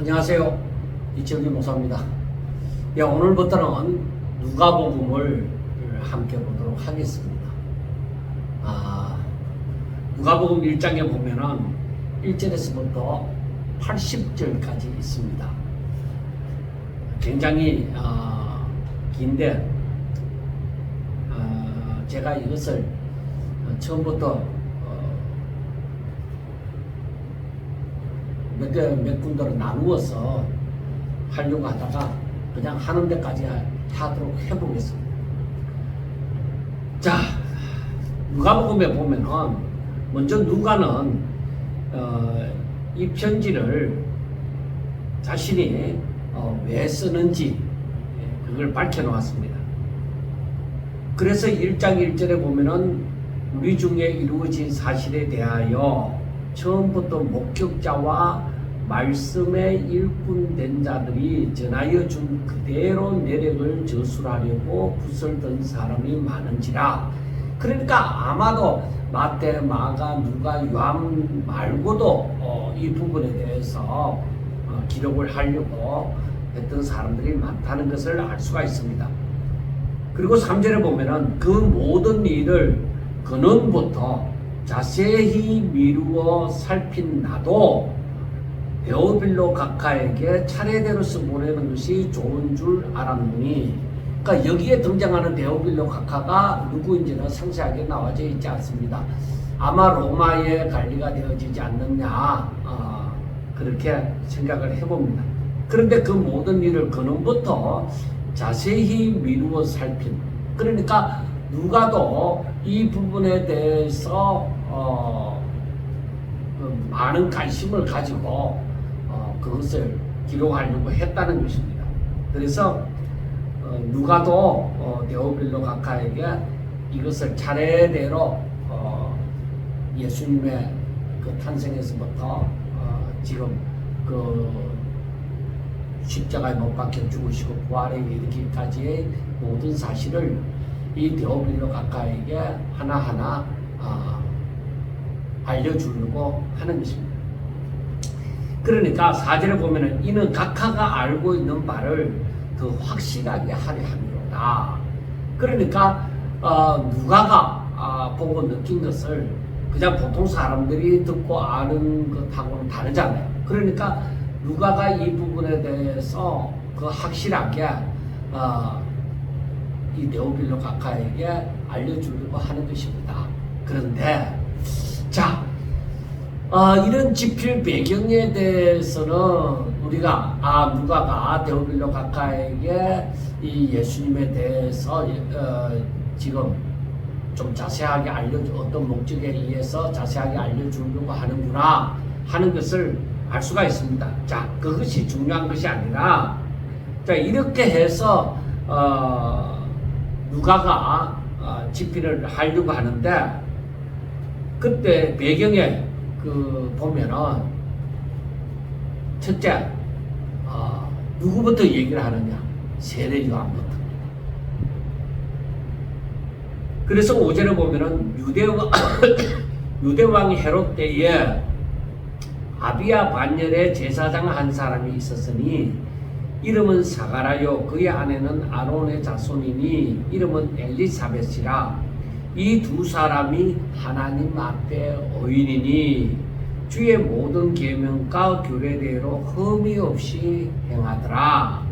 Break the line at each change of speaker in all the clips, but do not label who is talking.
안녕하세요. 이철규 목사입니다. 오늘부터는 누가복음을 함께 보도록 하겠습니다. 누가복음 1장에 보면은 1절에서부터 80절까지 있습니다. 굉장히 긴데 제가 이것을 처음부터 몇 군데로 나누어서 하려고 하다가 그냥 하는 데까지 하도록 해보겠습니다. 자, 누가복음에 보면은 먼저 누가는 이 편지를 자신이 왜 쓰는지 그걸 밝혀놓았습니다. 그래서 1장 1절에 보면은 우리 중에 이루어진 사실에 대하여 처음부터 목격자와 말씀에 일꾼된 자들이 전하여 준 그대로 내력을 저술하려고 붓을 든 사람이 많은지라. 그러니까 아마도 마태, 마가, 누가, 요한 말고도 이 부분에 대해서 기록을 하려고 했던 사람들이 많다는 것을 알 수가 있습니다. 그리고 3절에 보면은 그 모든 일을 근원부터 자세히 미루어 살핀 나도 데오빌로 각하에게 차례대로서 보내는 것이 좋은 줄 알았노니. 그러니까 여기에 등장하는 데오빌로 각하가 누구인지는 상세하게 나와져 있지 않습니다. 아마 로마에 관리가 되어지지 않느냐 그렇게 생각을 해봅니다. 그런데 그 모든 일을 근원부터 자세히 미루어 살핀, 그러니까 누가도 이 부분에 대해서 많은 관심을 가지고 그것을 기록하려고 했다는 것입니다. 그래서 누가도 데오빌로 각하에게 이것을 차례대로 예수님의 그 탄생에서부터 지금 그 십자가에 못 박혀 죽으시고 부활에 이르기까지의 모든 사실을 이 데오빌로 각하에게 하나하나 알려주려고 하는 것입니다. 그러니까 4절에 보면은 이는 각하가 알고 있는 바를 더 확실하게 하려 함이로다. 그러니까 누가가 보고 느낀 것을 그냥 보통 사람들이 듣고 아는 것하고는 다르잖아요. 그러니까 누가가 이 부분에 대해서 그 확실하게 이 데오빌로 각하에게 알려주려고 하는 것입니다. 그런데 자, 이런 집필 배경에 대해서는 우리가 누가가 데오빌로 각하에게 이 예수님에 대해서 지금 좀 자세하게 어떤 목적에 의해서 자세하게 알려주려고 하는구나 하는 것을 알 수가 있습니다. 자, 그것이 중요한 것이 아니라, 자, 이렇게 해서 누가가 집필을 하려고 하는데, 그때 배경에 보면은 첫째 누구부터 얘기를 하느냐? 세례 요한부터. 그래서 5절에 보면은 유대왕 헤롯 때에 아비야 반열에 제사장 한 사람이 있었으니 이름은 사가라요, 그의 아내는 아론의 자손이니 이름은 엘리사벳이라. 이 두 사람이 하나님 앞에 의인이니 주의 모든 계명과 규례대로 흠이 없이 행하더라.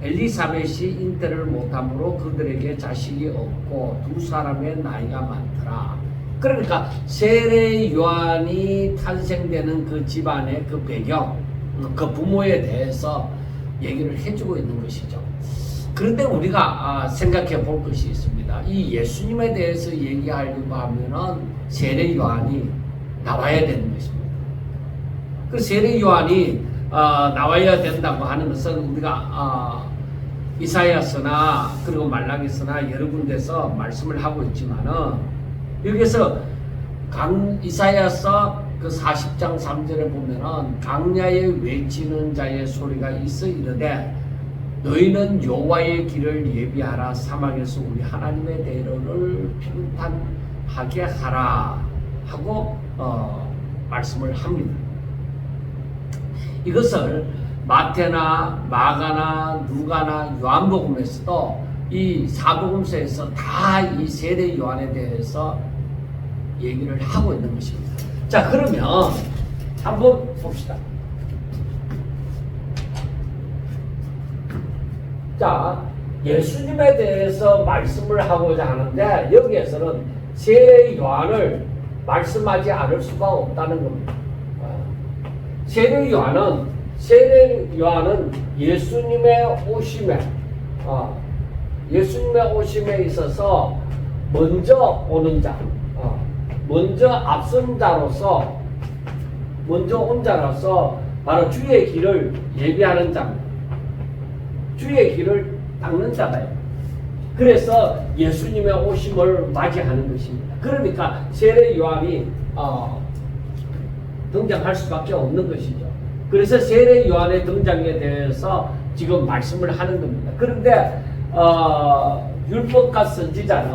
엘리사벳이 잉태를 못함으로 그들에게 자식이 없고 두 사람의 나이가 많더라. 그러니까 세례 요한이 탄생되는 그 집안의 그 배경, 그 부모에 대해서 얘기를 해주고 있는 것이죠. 그런데 우리가 생각해 볼 것이 있습니다. 이 예수님에 대해서 얘기하려고 하면은 세례 요한이 나와야 되는 것입니다. 그 세례 요한이 나와야 된다고 하는 것은 우리가 이사야서나 그리고 말라기서나 여러 군데서 말씀을 하고 있지만은, 여기서 이사야서 그 40장 3절에 보면은 강야에 외치는 자의 소리가 있어 이르되 너희는 여호와의 길을 예비하라, 사막에서 우리 하나님의 대로를 평탄하게 하라 하고 말씀을 합니다. 이것을 마태나 마가나 누가나 요한복음에서도 이 사복음서에서 다 이 세례 요한에 대해서 얘기를 하고 있는 것입니다. 자, 그러면 한번 봅시다. 자, 예수님에 대해서 말씀을 하고자 하는데 여기에서는 세례 요한을 말씀하지 않을 수가 없다는 겁니다. 세례 요한은 예수님의 오심에 있어서 먼저 오는 자, 먼저 앞선 자로서, 먼저 온 자로서 바로 주의 길을 예비하는 자입니다. 주의 길을 닦는 자가요. 그래서 예수님의 오심을 맞이하는 것입니다. 그러니까 세례 요한이 등장할 수밖에 없는 것이죠. 그래서 세례 요한의 등장에 대해서 지금 말씀을 하는 겁니다. 그런데 율법과 선지자는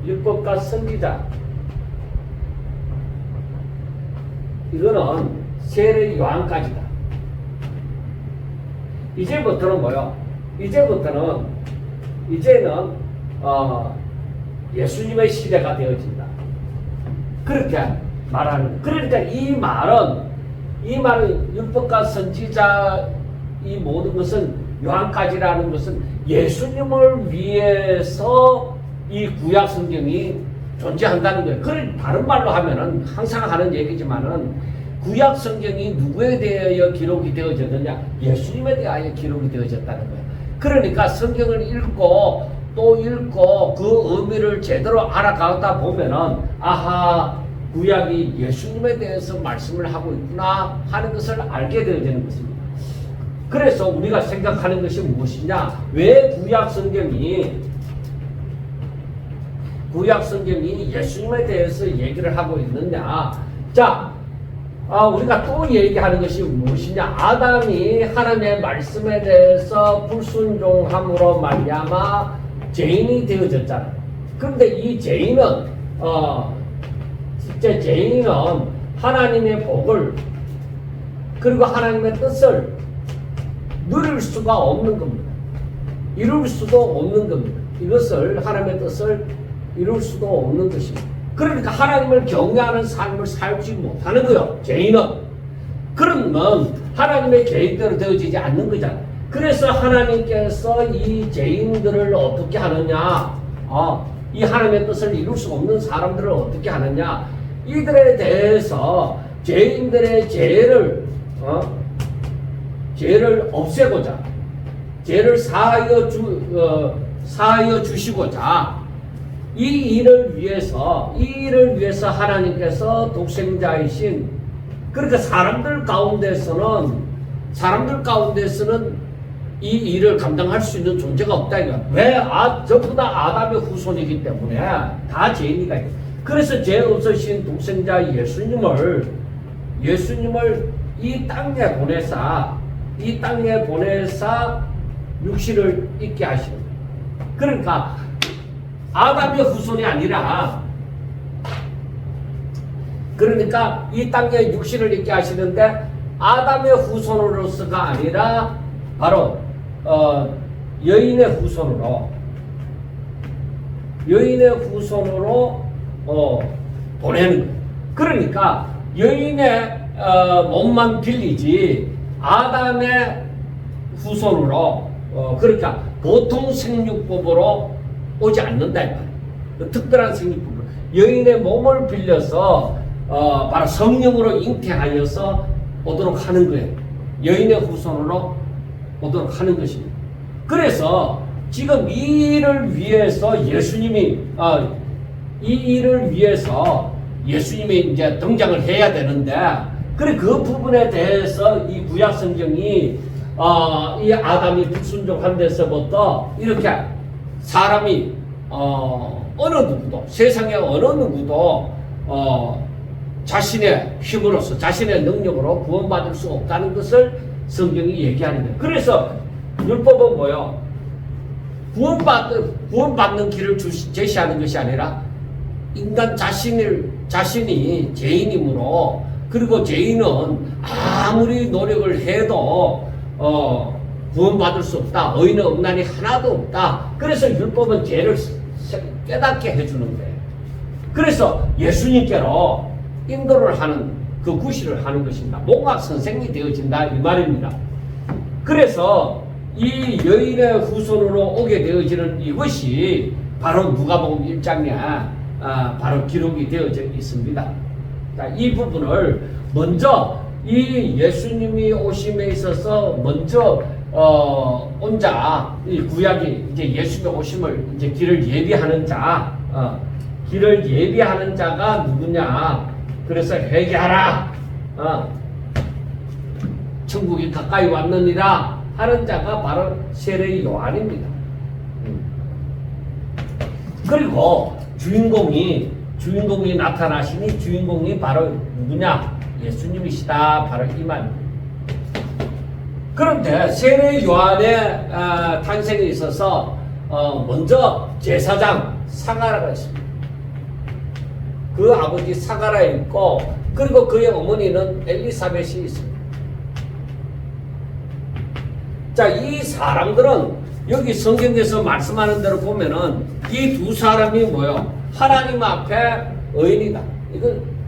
율법과 선지자, 이거는 세례 요한까지다. 이제부터는 뭐요? 이제는 예수님의 시대가 되어진다. 그렇게 말하는. 그러니까 이 말은 율법과 선지자 이 모든 것은 요한까지라는 것은 예수님을 위해서 이 구약 성경이 존재한다는 거예요. 그걸 다른 말로 하면은 항상 하는 얘기지만은 구약 성경이 누구에 대하여 기록이 되어졌느냐? 예수님에 대하여 기록이 되어졌다는 거예요. 그러니까 성경을 읽고 또 읽고 그 의미를 제대로 알아가다 보면은 아하, 구약이 예수님에 대해서 말씀을 하고 있구나 하는 것을 알게 되어지는 것입니다. 그래서 우리가 생각하는 것이 무엇이냐? 왜 구약 성경이 예수님에 대해서 얘기를 하고 있느냐? 자, 우리가 또 얘기하는 것이 무엇이냐? 아담이 하나님의 말씀에 대해서 불순종함으로 말미암아 죄인이 되어졌잖아요. 그런데 이 죄인은 하나님의 복을 그리고 하나님의 뜻을 누릴 수가 없는 겁니다. 이룰 수도 없는 겁니다. 이것을 하나님의 뜻을 이룰 수도 없는 것입니다. 그러니까 하나님을 경외하는 삶을 살지 못하는 거예요. 죄인은. 그러면 하나님의 계획대로 되어지지 않는 거잖아요. 그래서 하나님께서 이 죄인들을 어떻게 하느냐? 이 하나님의 뜻을 이룰 수 없는 사람들을 어떻게 하느냐? 이들에 대해서 죄인들의 죄를 없애고자, 죄를 사하여 주시고자 이 일을 위해서 하나님께서 독생자이신, 그러니까 사람들 가운데서는 이 일을 감당할 수 있는 존재가 없다 이거야. 왜? 전부 다 아담의 후손이기 때문에 다 죄인이다. 그래서 죄 없으신 독생자 예수님을 이 땅에 보내사 육신을 입게 하시는 거예요. 그러니까 아담의 후손이 아니라, 그러니까 이 땅에 육신을 입게 하시는데 아담의 후손으로서가 아니라 바로 여인의 후손으로 보내는 거예요. 그러니까 여인의 몸만 빌리지 아담의 후손으로 그러니까 보통 생육법으로 오지 않는다 이 말이에요. 특별한 생육법으로 여인의 몸을 빌려서 바로 성령으로 잉태하여서 오도록 하는 거예요. 여인의 후손으로 오도록 하는 것입니다. 그래서 지금 이 일을 위해서 예수님이 이제 등장을 해야 되는데, 그래 그 부분에 대해서 이 구약 성경이 이 아담이 불순종한 데서부터 이렇게 사람이 세상에 어느 누구도 자신의 힘으로서 자신의 능력으로 구원받을 수 없다는 것을 성경이 얘기하는 거예요. 그래서 율법은 뭐요? 구원받는 길을 제시하는 것이 아니라 인간 자신이 죄인이므로, 그리고 죄인은 아무리 노력을 해도 구원받을 수 없다. 의인은 없나니 하나도 없다. 그래서 율법은 죄를 깨닫게 해주는 거예요. 그래서 예수님께로 인도를 하는, 그 구실을 하는 것입니다. 목각 선생이 되어진다 이 말입니다. 그래서 이 여인의 후손으로 오게 되어지는 이것이 바로 누가복음 1장에 바로 기록이 되어져 있습니다. 자, 이 부분을 먼저 이 예수님이 오심에 있어서 먼저 온 자, 이 구약이 이제 예수님의 오심을 이제 길을 예비하는 자, 길을 예비하는 자가 누구냐? 그래서 회개하라. 천국이 가까이 왔느니라 하는 자가 바로 세례 요한입니다. 그리고 주인공이 나타나시니 주인공이 바로 누구냐? 예수님이시다. 바로 이 말입니다. 그런데 세례 요한의 탄생에 있어서 먼저 제사장 사가라가 있습니다. 그 아버지 사가라 있고, 그리고 그의 어머니는 엘리사벳이 있습니다. 자, 이 사람들은 여기 성경에서 말씀하는 대로 보면은 이 두 사람이 뭐요? 하나님 앞에 의인이다.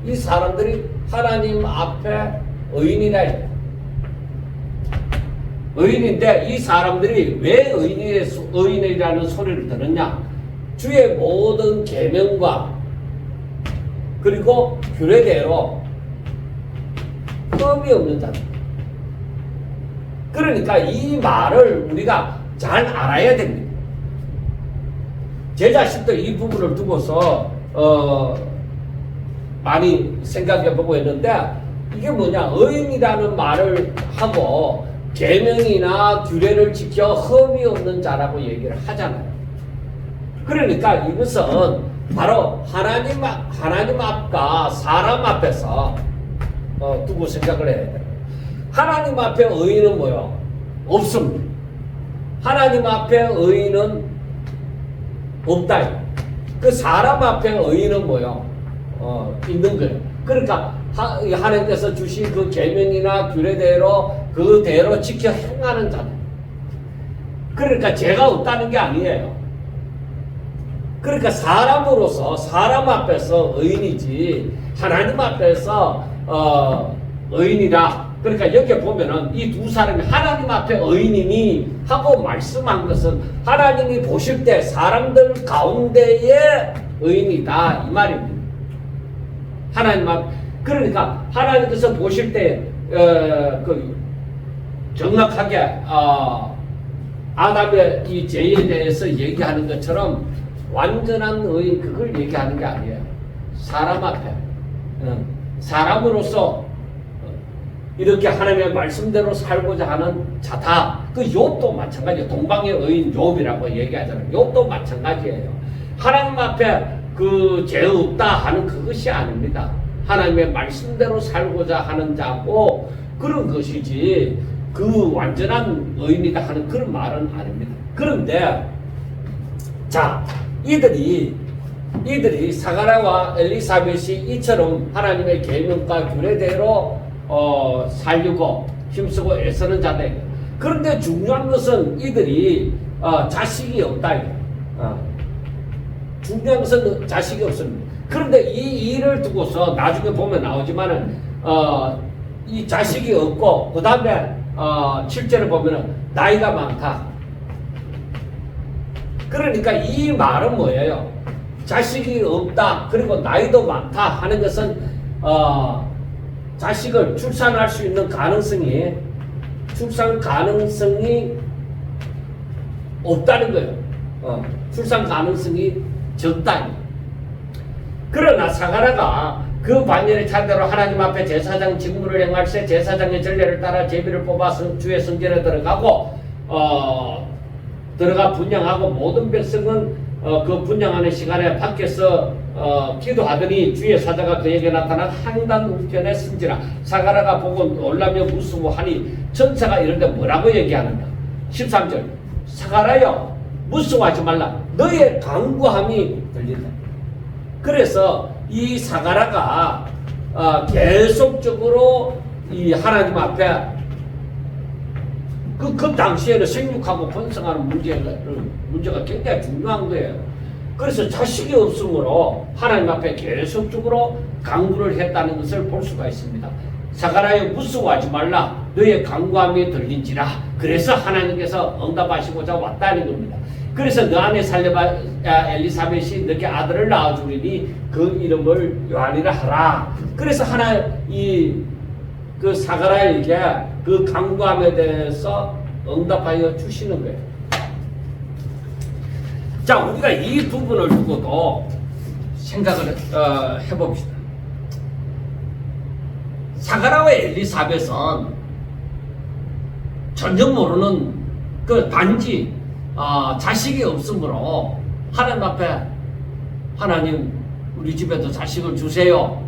이 사람들이 하나님 앞에 의인이다. 의인인데 이 사람들이 왜 의인이라는 소리를 들었냐? 주의 모든 계명과 그리고 규례대로 흠이 없는 자들. 그러니까 이 말을 우리가 잘 알아야 됩니다. 제 자신도 이 부분을 두고서 많이 생각해보고 했는데, 이게 뭐냐? 의인이라는 말을 하고 계명이나 규례를 지켜 흠이 없는 자라고 얘기를 하잖아요. 그러니까 이것은 바로 하나님 앞과 사람 앞에서 두고 생각을 해야 돼요. 하나님 앞에 의인은 뭐요? 없습니다. 하나님 앞에 의인은 없다. 그 사람 앞에 의인은 뭐요? 있는 거예요. 그러니까 하나님께서 주신 그 계명이나 규례대로 그대로 지켜 행하는 자들. 그러니까 죄가 없다는 게 아니에요. 그러니까 사람으로서 사람 앞에서 의인이지 하나님 앞에서 의인이다. 그러니까 여기 보면은 이 두 사람이 하나님 앞에 의인이니 하고 말씀한 것은 하나님이 보실 때 사람들 가운데의 의인이다 이 말입니다. 하나님 앞, 그러니까 하나님께서 보실 때 정확하게 아담의 이 죄에 대해서 얘기하는 것처럼 완전한 의인 그걸 얘기하는 게 아니에요. 사람 앞에 사람으로서 이렇게 하나님의 말씀대로 살고자 하는 자다. 그 욥도 마찬가지예요. 동방의 의인 욥이라고 얘기하잖아요. 욥도 마찬가지예요. 하나님 앞에 그 죄 없다 하는 그것이 아닙니다. 하나님의 말씀대로 살고자 하는 자고 그런 것이지 그 완전한 의인이다 하는 그런 말은 아닙니다. 그런데 자, 이들이 사가랴와 엘리사벳이 이처럼 하나님의 계명과 규례대로 살려고 힘쓰고 애쓰는 자들. 그런데 중요한 것은 이들이 자식이 없다. 중요한 것은 자식이 없습니다. 그런데 이 일을 두고서 나중에 보면 나오지만은 이 자식이 없고 그 다음에 7절을 보면은 나이가 많다. 그러니까 이 말은 뭐예요? 자식이 없다. 그리고 나이도 많다 하는 것은 자식을 출산할 수 있는 출산 가능성이 없다는 거예요. 출산 가능성이 적다. 그러나 사가랴가 그 반열의 차대로 하나님 앞에 제사장 직무를 행할 때 제사장의 전례를 따라 제비를 뽑아서 주의 성전에 들어가 분향하고 모든 백성은 그 분향하는 시간에 밖에서 기도하더니 주의 사자가 그에게 나타나 항단 우편에 쓴지라. 사가랴가 보고 놀라며 무서워하니 전사가 이런데 뭐라고 얘기하느냐. 13절 사가랴여 무서워하지 말라. 너의 간구함이 들린다. 그래서 이 사가라가 계속적으로 이 하나님 앞에 그 당시에는 생육하고 번성하는 문제가 굉장히 중요한 거예요. 그래서 자식이 없으므로 하나님 앞에 계속적으로 강구를 했다는 것을 볼 수가 있습니다. 사가라여 무서워하지 말라. 너의 강구함이 들린지라. 그래서 하나님께서 응답하시고자 왔다는 겁니다. 그래서 너 안에 엘리사벳이 너에게 아들을 낳아주리니 그 이름을 요한이라 하라. 그래서 그 사가라에게 그 강구함에 대해서 응답하여 주시는 거예요. 자, 우리가 이 부분을 두고도 생각을 해봅시다. 사가라와 엘리사벳은 전혀 모르는 단지 자식이 없으므로 하나님 앞에 하나님 우리 집에도 자식을 주세요.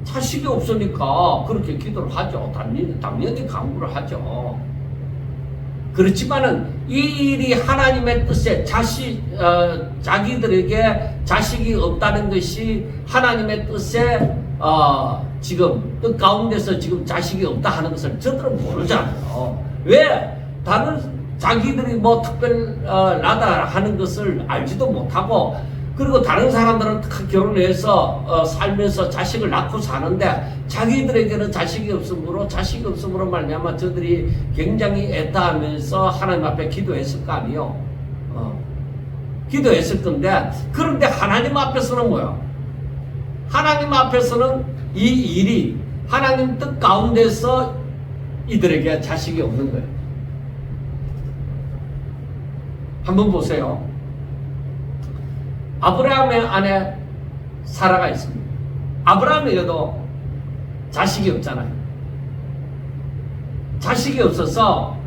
자식이 없으니까 그렇게 기도를 하죠. 당연히 간구를 하죠. 그렇지만은 이 일이 하나님의 뜻에 자기들에게 자식이 없다는 것이 하나님의 뜻에 지금 뜻 가운데서 지금 자식이 없다 하는 것을 저들은 모르잖아요. 왜? 다른 자기들이 뭐 특별하다 하는 것을 알지도 못하고, 그리고 다른 사람들은 결혼해서 살면서 자식을 낳고 사는데 자기들에게는 자식이 없으므로 말미암아 저들이 굉장히 애타하면서 하나님 앞에 기도했을 거 아니에요. 기도했을 건데, 그런데 하나님 앞에서는 뭐야? 하나님 앞에서는 이 일이 하나님 뜻 가운데서 이들에게 자식이 없는 거예요. 한번 보세요. 아브라함의 아내 사라가 있습니다. 아브라함에게도 자식이 없잖아요. 자식이 없어서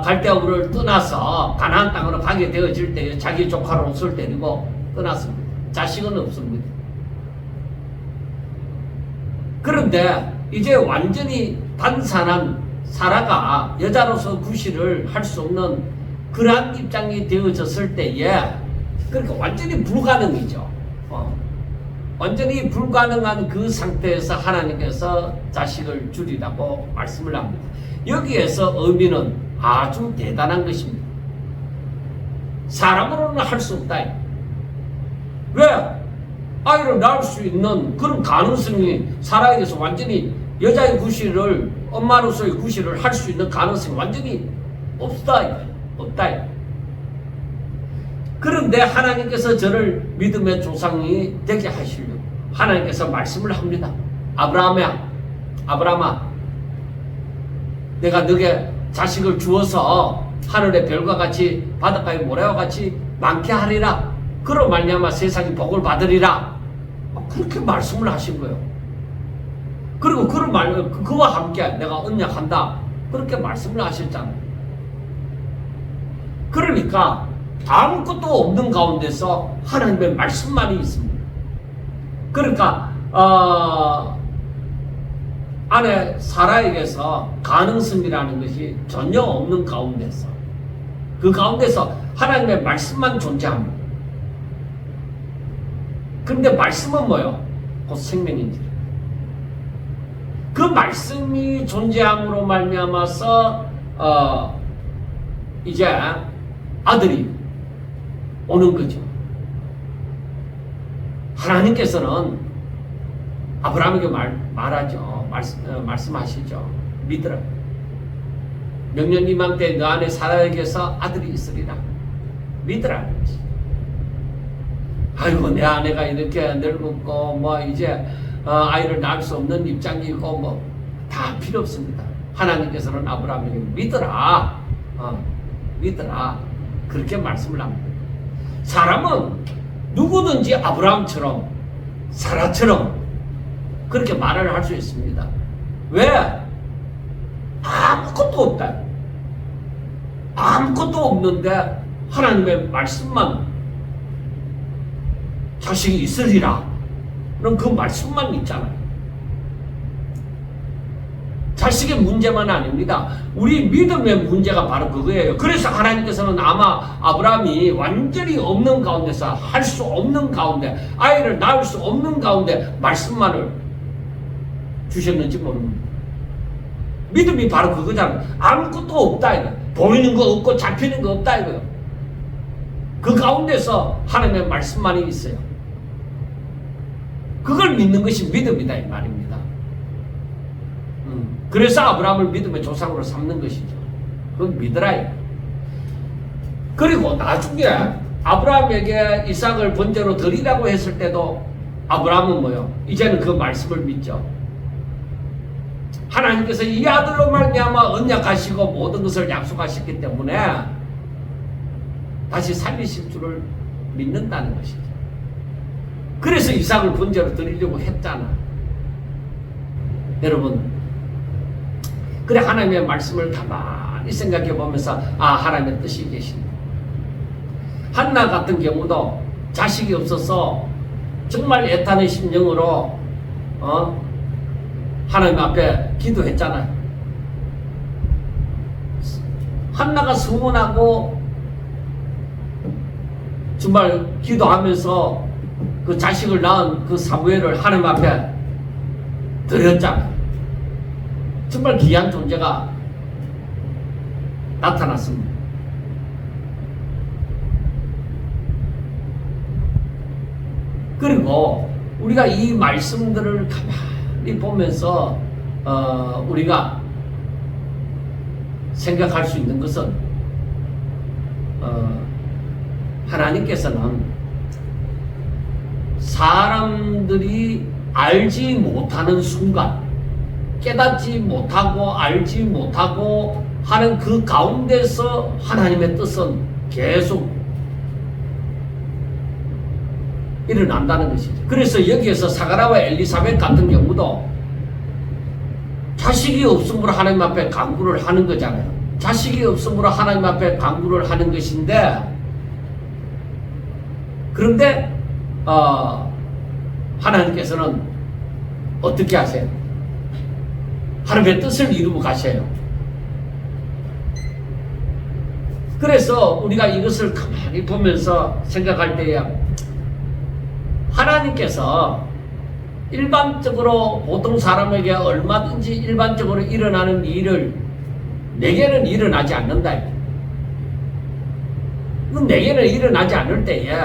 갈대아 우를 떠나서 가나안 땅으로 가게 되어질 때 자기 조카 롯을 데리고 떠났습니다. 자식은 없습니다. 그런데 이제 완전히 단산한 사라가 여자로서 구실을 할 수 없는 그러한 입장이 되어졌을 때에, 그러니까 완전히 불가능이죠. 완전히 불가능한 그 상태에서 하나님께서 자식을 주리라고 말씀을 합니다. 여기에서 의미는 아주 대단한 것입니다. 사람으로는 할 수 없다. 왜? 아이를 낳을 수 있는 그런 가능성이 사라에게서 완전히 여자의 구실을, 엄마로서의 구실을 할 수 있는 가능성이 완전히 없다. 그런데 하나님께서 저를 믿음의 조상이 되게 하시려고 하나님께서 말씀을 합니다. 아브라함아, 내가 너에게 자식을 주어서 하늘의 별과 같이 바닷가의 모래와 같이 많게 하리라. 그로 말미암아 세상이 복을 받으리라. 그렇게 말씀을 하신 거예요. 그리고 그와 함께 내가 언약한다. 그렇게 말씀을 하셨잖아요. 그러니까 아무것도 없는 가운데서 하나님의 말씀만이 있습니다. 그러니까 아내 사라에게서 가능성이라는 것이 전혀 없는 가운데서, 그 가운데서 하나님의 말씀만 존재합니다. 그런데 말씀은 뭐예요? 곧 생명인지. 그 말씀이 존재함으로 말미암아서 이제 아들이 오는 거죠. 하나님께서는 아브라함에게 말하죠. 말씀하시죠. 믿으라. 명년 이맘 때 너 안에 사라에게서 아들이 있으리라. 믿으라. 아이고, 내 아내가 이렇게 늙었고 뭐 이제 아이를 낳을 수 없는 입장이고 뭐 다 필요 없습니다. 하나님께서는 아브라함에게 믿으라. 믿으라. 그렇게 말씀을 합니다. 사람은 누구든지 아브라함처럼 사라처럼 그렇게 말을 할 수 있습니다. 왜? 아무것도 없다. 아무것도 없는데 하나님의 말씀만, 자식이 있으리라. 그럼 그 말씀만 있잖아요. 자식의 문제만 아닙니다. 우리 믿음의 문제가 바로 그거예요. 그래서 하나님께서는 아마 아브라함이 완전히 없는 가운데서 할 수 없는 가운데 아이를 낳을 수 없는 가운데 말씀만을 주셨는지 모릅니다. 믿음이 바로 그거잖아요. 아무것도 없다 이거. 보이는 거 없고 잡히는 거 없다 이거요. 그 가운데서 하나님의 말씀만이 있어요. 그걸 믿는 것이 믿음이다 이 말입니다. 그래서 아브라함을 믿음의 조상으로 삼는 것이죠. 그건 믿으라. 그리고 나중에 아브라함에게 이삭을 번제로 드리라고 했을 때도 아브라함은 뭐요? 이제는 그 말씀을 믿죠. 하나님께서 이 아들로 말미암아 언약하시고 모든 것을 약속하셨기 때문에 다시 살리실 줄을 믿는다는 것이죠. 그래서 이삭을 번제로 드리려고 했잖아. 여러분, 그래 하나님의 말씀을 가만히 생각해 보면서 하나님의 뜻이 계신다. 한나 같은 경우도 자식이 없어서 정말 애타는 심령으로 하나님 앞에 기도했잖아요. 한나가 서운하고 정말 기도하면서 그 자식을 낳은 그 사무엘을 하나님 앞에 드렸잖아요. 정말 귀한 존재가 나타났습니다. 그리고 우리가 이 말씀들을 가만히 보면서 우리가 생각할 수 있는 것은 하나님께서는 사람들이 알지 못하는 순간, 깨닫지 못하고 알지 못하고 하는 그 가운데서 하나님의 뜻은 계속 일어난다는 것이죠. 그래서 여기에서 사가랴와 엘리사벳 같은 경우도 자식이 없음으로 하나님 앞에 간구를 하는 거잖아요. 자식이 없음으로 하나님 앞에 간구를 하는 것인데, 그런데 하나님께서는 어떻게 하세요? 하나님의 뜻을 이루고 가셔요. 그래서 우리가 이것을 가만히 보면서 생각할 때에 하나님께서 일반적으로 보통 사람에게 얼마든지 일반적으로 일어나는 일을 내게는 일어나지 않는다. 내게는 일어나지 않을 때에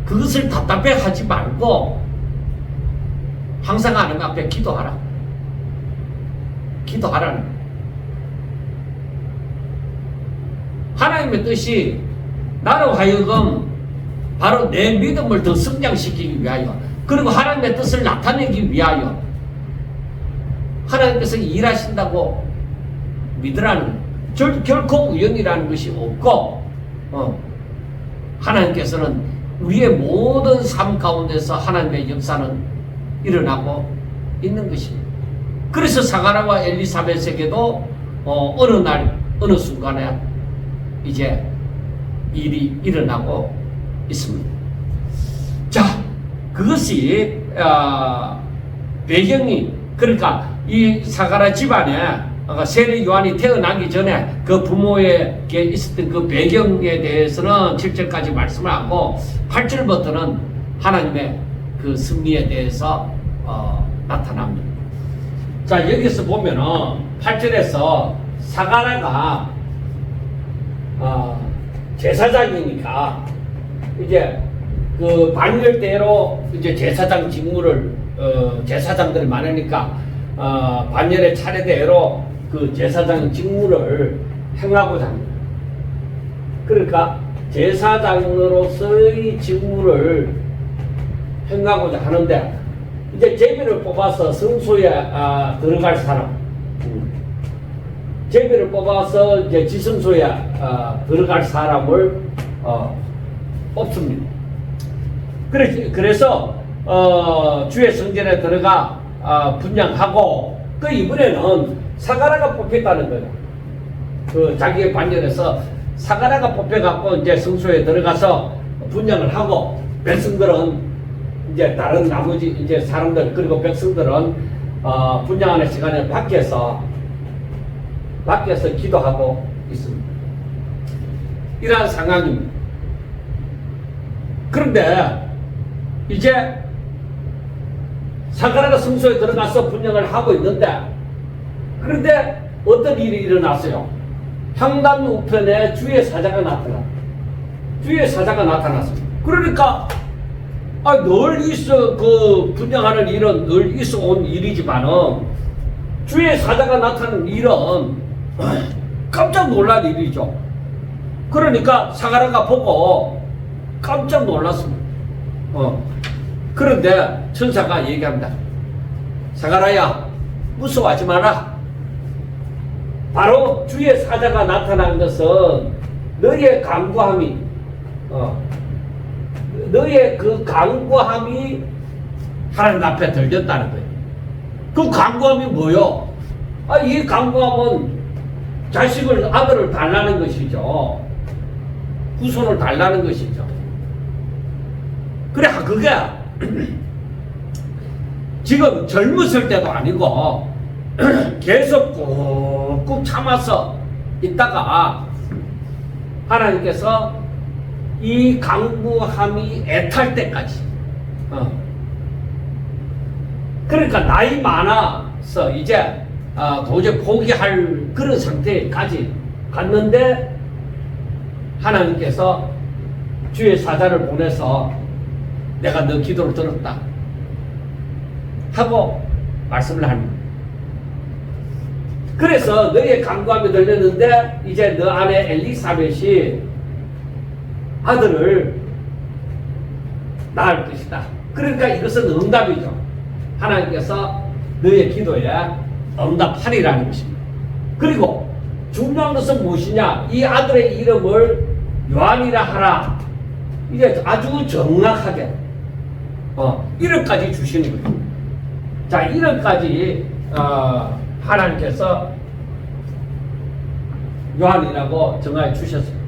그것을 답답해 하지 말고 항상 하나님 앞에 기도하라. 기도하라는 거예요. 하나님의 뜻이 나로 하여금 바로 내 믿음을 더 성장시키기 위하여, 그리고 하나님의 뜻을 나타내기 위하여 하나님께서 일하신다고 믿으라는 거예요. 결코 우연이라는 것이 없고 하나님께서는 우리의 모든 삶 가운데서 하나님의 역사는 일어나고 있는 것입니다. 그래서 사가랴와 엘리사벳에게도 어느 날 어느 순간에 이제 일이 일어나고 있습니다. 자, 그것이 배경이, 그러니까 이 사가랴 집안에 세례 요한이 태어나기 전에 그 부모에게 있었던 그 배경에 대해서는 7절까지 말씀을 하고 8절부터는 하나님의 그 승리에 대해서 나타납니다. 자, 여기서 보면은 8절에서 사가랴가 제사장이니까 이제 그 반열대로 이제 제사장 직무를 제사장들이 많으니까 반열의 차례대로 그 제사장 직무를 행하고자 합니다. 그러니까 제사장으로서의 직무를 행하고자 하는데 이제 제비를 뽑아서 성소에 들어갈 사람, 제비를 뽑아서 이제 지성소에 들어갈 사람을 뽑습니다. 그래서 주의 성전에 들어가 분양하고, 그 이번에는 사가랴가 뽑혔다는 거예요. 그 자기의 반열에서 사가랴가 뽑혀갖고 이제 성소에 들어가서 분양을 하고, 백성들은 이제 다른 나머지 이제 사람들, 그리고 백성들은 분양하는 시간에 밖에서 기도하고 있습니다. 이러한 상황입니다. 그런데 이제 사가랴가 성소에 들어가서 분양을 하고 있는데, 그런데 어떤 일이 일어났어요? 향단 우편에 주의 사자가 나타났습니다. 그러니까 늘 있어, 그 분양하는 일은 늘 있어 온 일이지만은 주의 사자가 나타나는 일은 깜짝 놀란 일이죠. 그러니까 사가랴가 보고 깜짝 놀랐습니다. 그런데 천사가 얘기합니다. 사가랴야, 무서워하지 마라. 바로 주의 사자가 나타난 것은 너의 간구함이 너의 그 간구함이 하나님 앞에 들렸다는 거예요. 그 간구함이 뭐요? 이 간구함은 아들을 달라는 것이죠. 후손을 달라는 것이죠. 그래, 그게 지금 젊었을 때도 아니고 계속 꾹꾹 참아서 있다가 하나님께서 이 간구함이 애탈 때까지, 그러니까 나이 많아서 이제 도저히 포기할 그런 상태까지 갔는데 하나님께서 주의 사자를 보내서 내가 너 기도를 들었다 하고 말씀을 합니다. 그래서 너의 간구함이 들렸는데 이제 너 아내 엘리사벳이 아들을 낳을 것이다. 그러니까 이것은 응답이죠. 하나님께서 너의 기도에 응답하리라는 것입니다. 그리고 중요한 것은 무엇이냐? 이 아들의 이름을 요한이라 하라. 이제 아주 정확하게 이름까지 주시는 거예요. 자, 이름까지 하나님께서 요한이라고 정하여 주셨어요.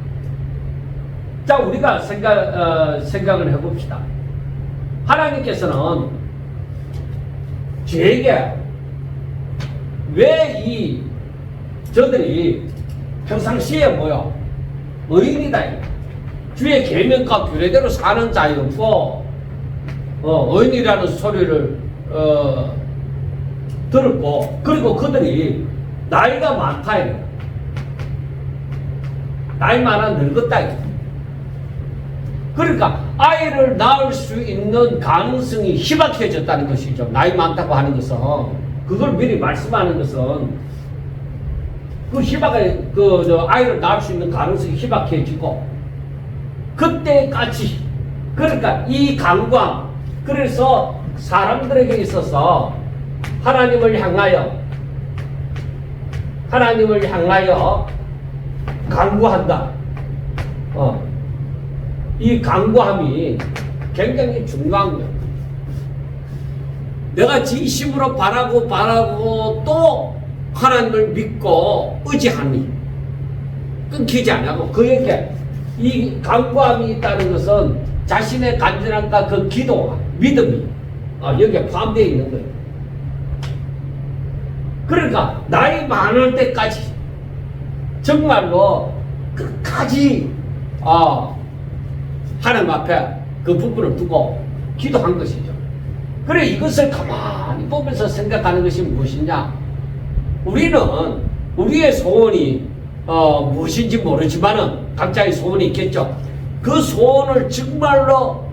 자, 우리가 생각을 해봅시다. 하나님께서는 저에게 왜 저들이 평상시에 뭐요? 의인이다. 주의 계명과 규례대로 사는 자였고, 의인이라는 소리를 들었고, 그리고 그들이 나이가 많다. 나이 많아 늙었다. 그러니까 아이를 낳을 수 있는 가능성이 희박해졌다는 것이죠. 나이 많다고 하는 것은, 그걸 미리 말씀하는 것은 아이를 낳을 수 있는 가능성이 희박해지고, 그때까지, 그러니까 이 간구함, 그래서 사람들에게 있어서 하나님을 향하여 간구한다. 이 간구함이 굉장히 중요한 거예요. 내가 진심으로 바라고 또 하나님을 믿고 의지하니 끊기지 않고, 그에게 이 간구함이 있다는 것은 자신의 간절함과 그 기도와 믿음이 여기에 포함되어 있는 거예요. 그러니까 나이 많을 때까지 정말로 끝까지 하나님 앞에 그 부분을 두고 기도한 것이죠. 그래, 이것을 가만히 보면서 생각하는 것이 무엇이냐? 우리는 우리의 소원이 무엇인지 모르지만은 각자의 소원이 있겠죠. 그 소원을 정말로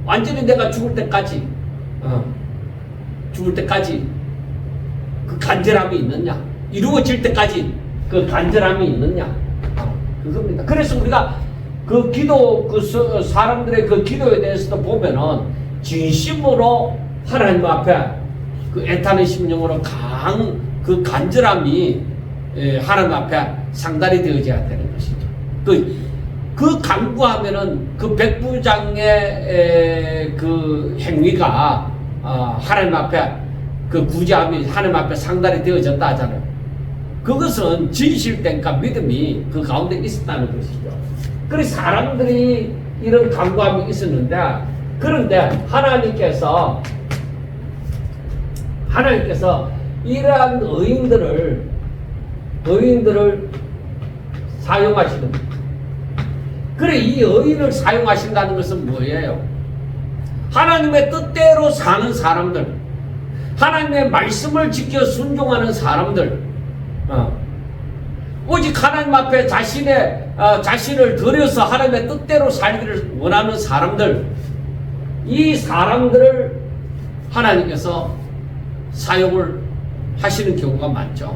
완전히 내가 죽을 때까지 그 간절함이 있느냐, 이루어질 때까지 그 간절함이 있느냐, 그겁니다. 그래서 우리가 그 기도, 사람들의 그 기도에 대해서도 보면은 진심으로 하나님 앞에 그 애타는 심령으로 그 간절함이 하나님 앞에 상달이 되어져야 되는 것이죠. 그 간구하면은 그 백부장의 그 행위가 하나님 앞에 그 구제함이 하나님 앞에 상달이 되어졌다 하잖아요. 그것은 진실됨과 믿음이 그 가운데 있었다는 것이죠. 그래서 사람들이 이런 간구함이 있었는데, 그런데 하나님께서 하나님께서 이러한 의인들을 사용하시는 거예요. 그래, 이 의인을 사용하신다는 것은 뭐예요? 하나님의 뜻대로 사는 사람들, 하나님의 말씀을 지켜 순종하는 사람들, 오직 하나님 앞에 자신을 드려서 하나님의 뜻대로 살기를 원하는 사람들, 이 사람들을 하나님께서 사용을 하시는 경우가 많죠.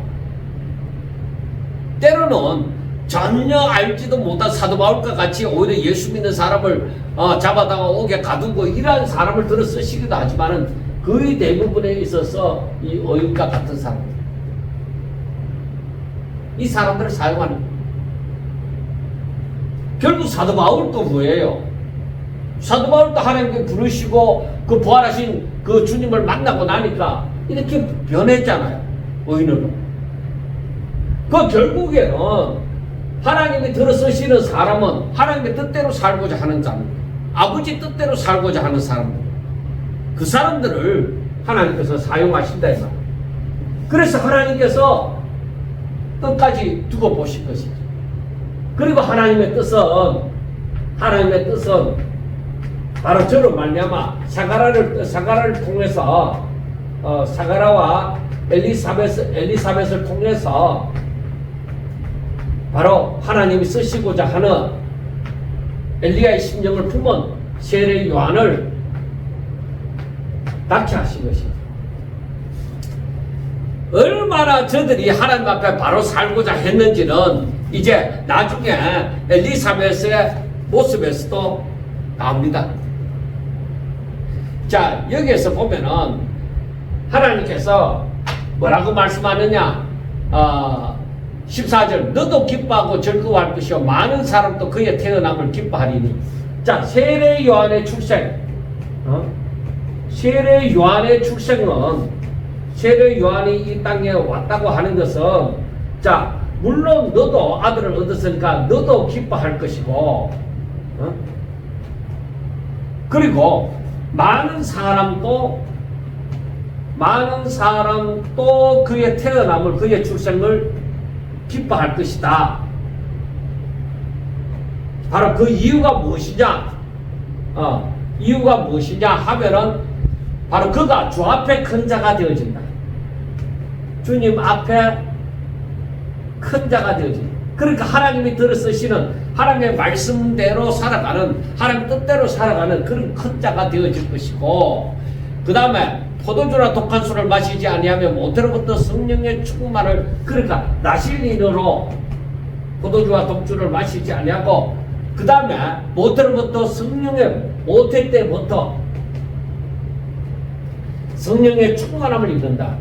때로는 전혀 알지도 못한 사도 바울과 같이 오히려 예수 믿는 사람을 잡아다가 옥에 가두고 이러한 사람을 들어 쓰시기도 하지만은 거의 대부분에 있어서 이 의인과 같은 사람들, 이 사람들을 사용하는 거예요. 결국 사도 바울도 뭐예요? 사도 바울도 하나님께 부르시고 그 부활하신 그 주님을 만나고 나니까 이렇게 변했잖아요. 의인으로. 그 결국에는 하나님이 들어 쓰시는 사람은 하나님의 뜻대로 살고자 하는 사람, 아버지 뜻대로 살고자 하는 사람들, 그 사람들을 하나님께서 사용하신다 이 말이에요. 그래서 하나님께서 끝까지 두고 보신 것이죠. 그리고 하나님의 뜻은 바로 저로 말미암아 사가라를 통해서 사가라와 엘리사벳을 통해서 바로 하나님이 쓰시고자 하는 엘리야의 심령을 품은 세례 요한을 낳게 하신 것입니다. 얼마나 저들이 하나님 앞에 바로 살고자 했는지는 이제 나중에 엘리사벳의 모습에서도 나옵니다. 자, 여기에서 보면은 하나님께서 뭐라고 말씀하느냐? 14절, 너도 기뻐하고 즐거워할 것이요 많은 사람도 그의 태어남을 기뻐하리니. 자, 세례 요한의 출생, 세례 요한의 출생은, 세례 요한이 이 땅에 왔다고 하는 것은, 자, 물론 너도 아들을 얻었으니까 너도 기뻐할 것이고, 그리고 많은 사람도 그의 태어남을, 그의 출생을 기뻐할 것이다. 바로 그 이유가 무엇이냐? 이유가 무엇이냐 하면은 바로 그가 주 앞에 큰 자가 되어진다. 주님 앞에 큰 자가 되어진다. 그러니까 하나님이 들어 쓰시는 하나님의 말씀대로 살아가는, 하나님 뜻대로 살아가는 그런 큰 자가 되어질 것이고, 그 다음에 포도주나 독한 술을 마시지 아니하면 모태로부터 성령의 충만을, 그러니까 나실린으로 포도주와 독주를 마시지 아니하고, 그 다음에 모태로부터 모태 때부터 성령의 충만함을 입는다.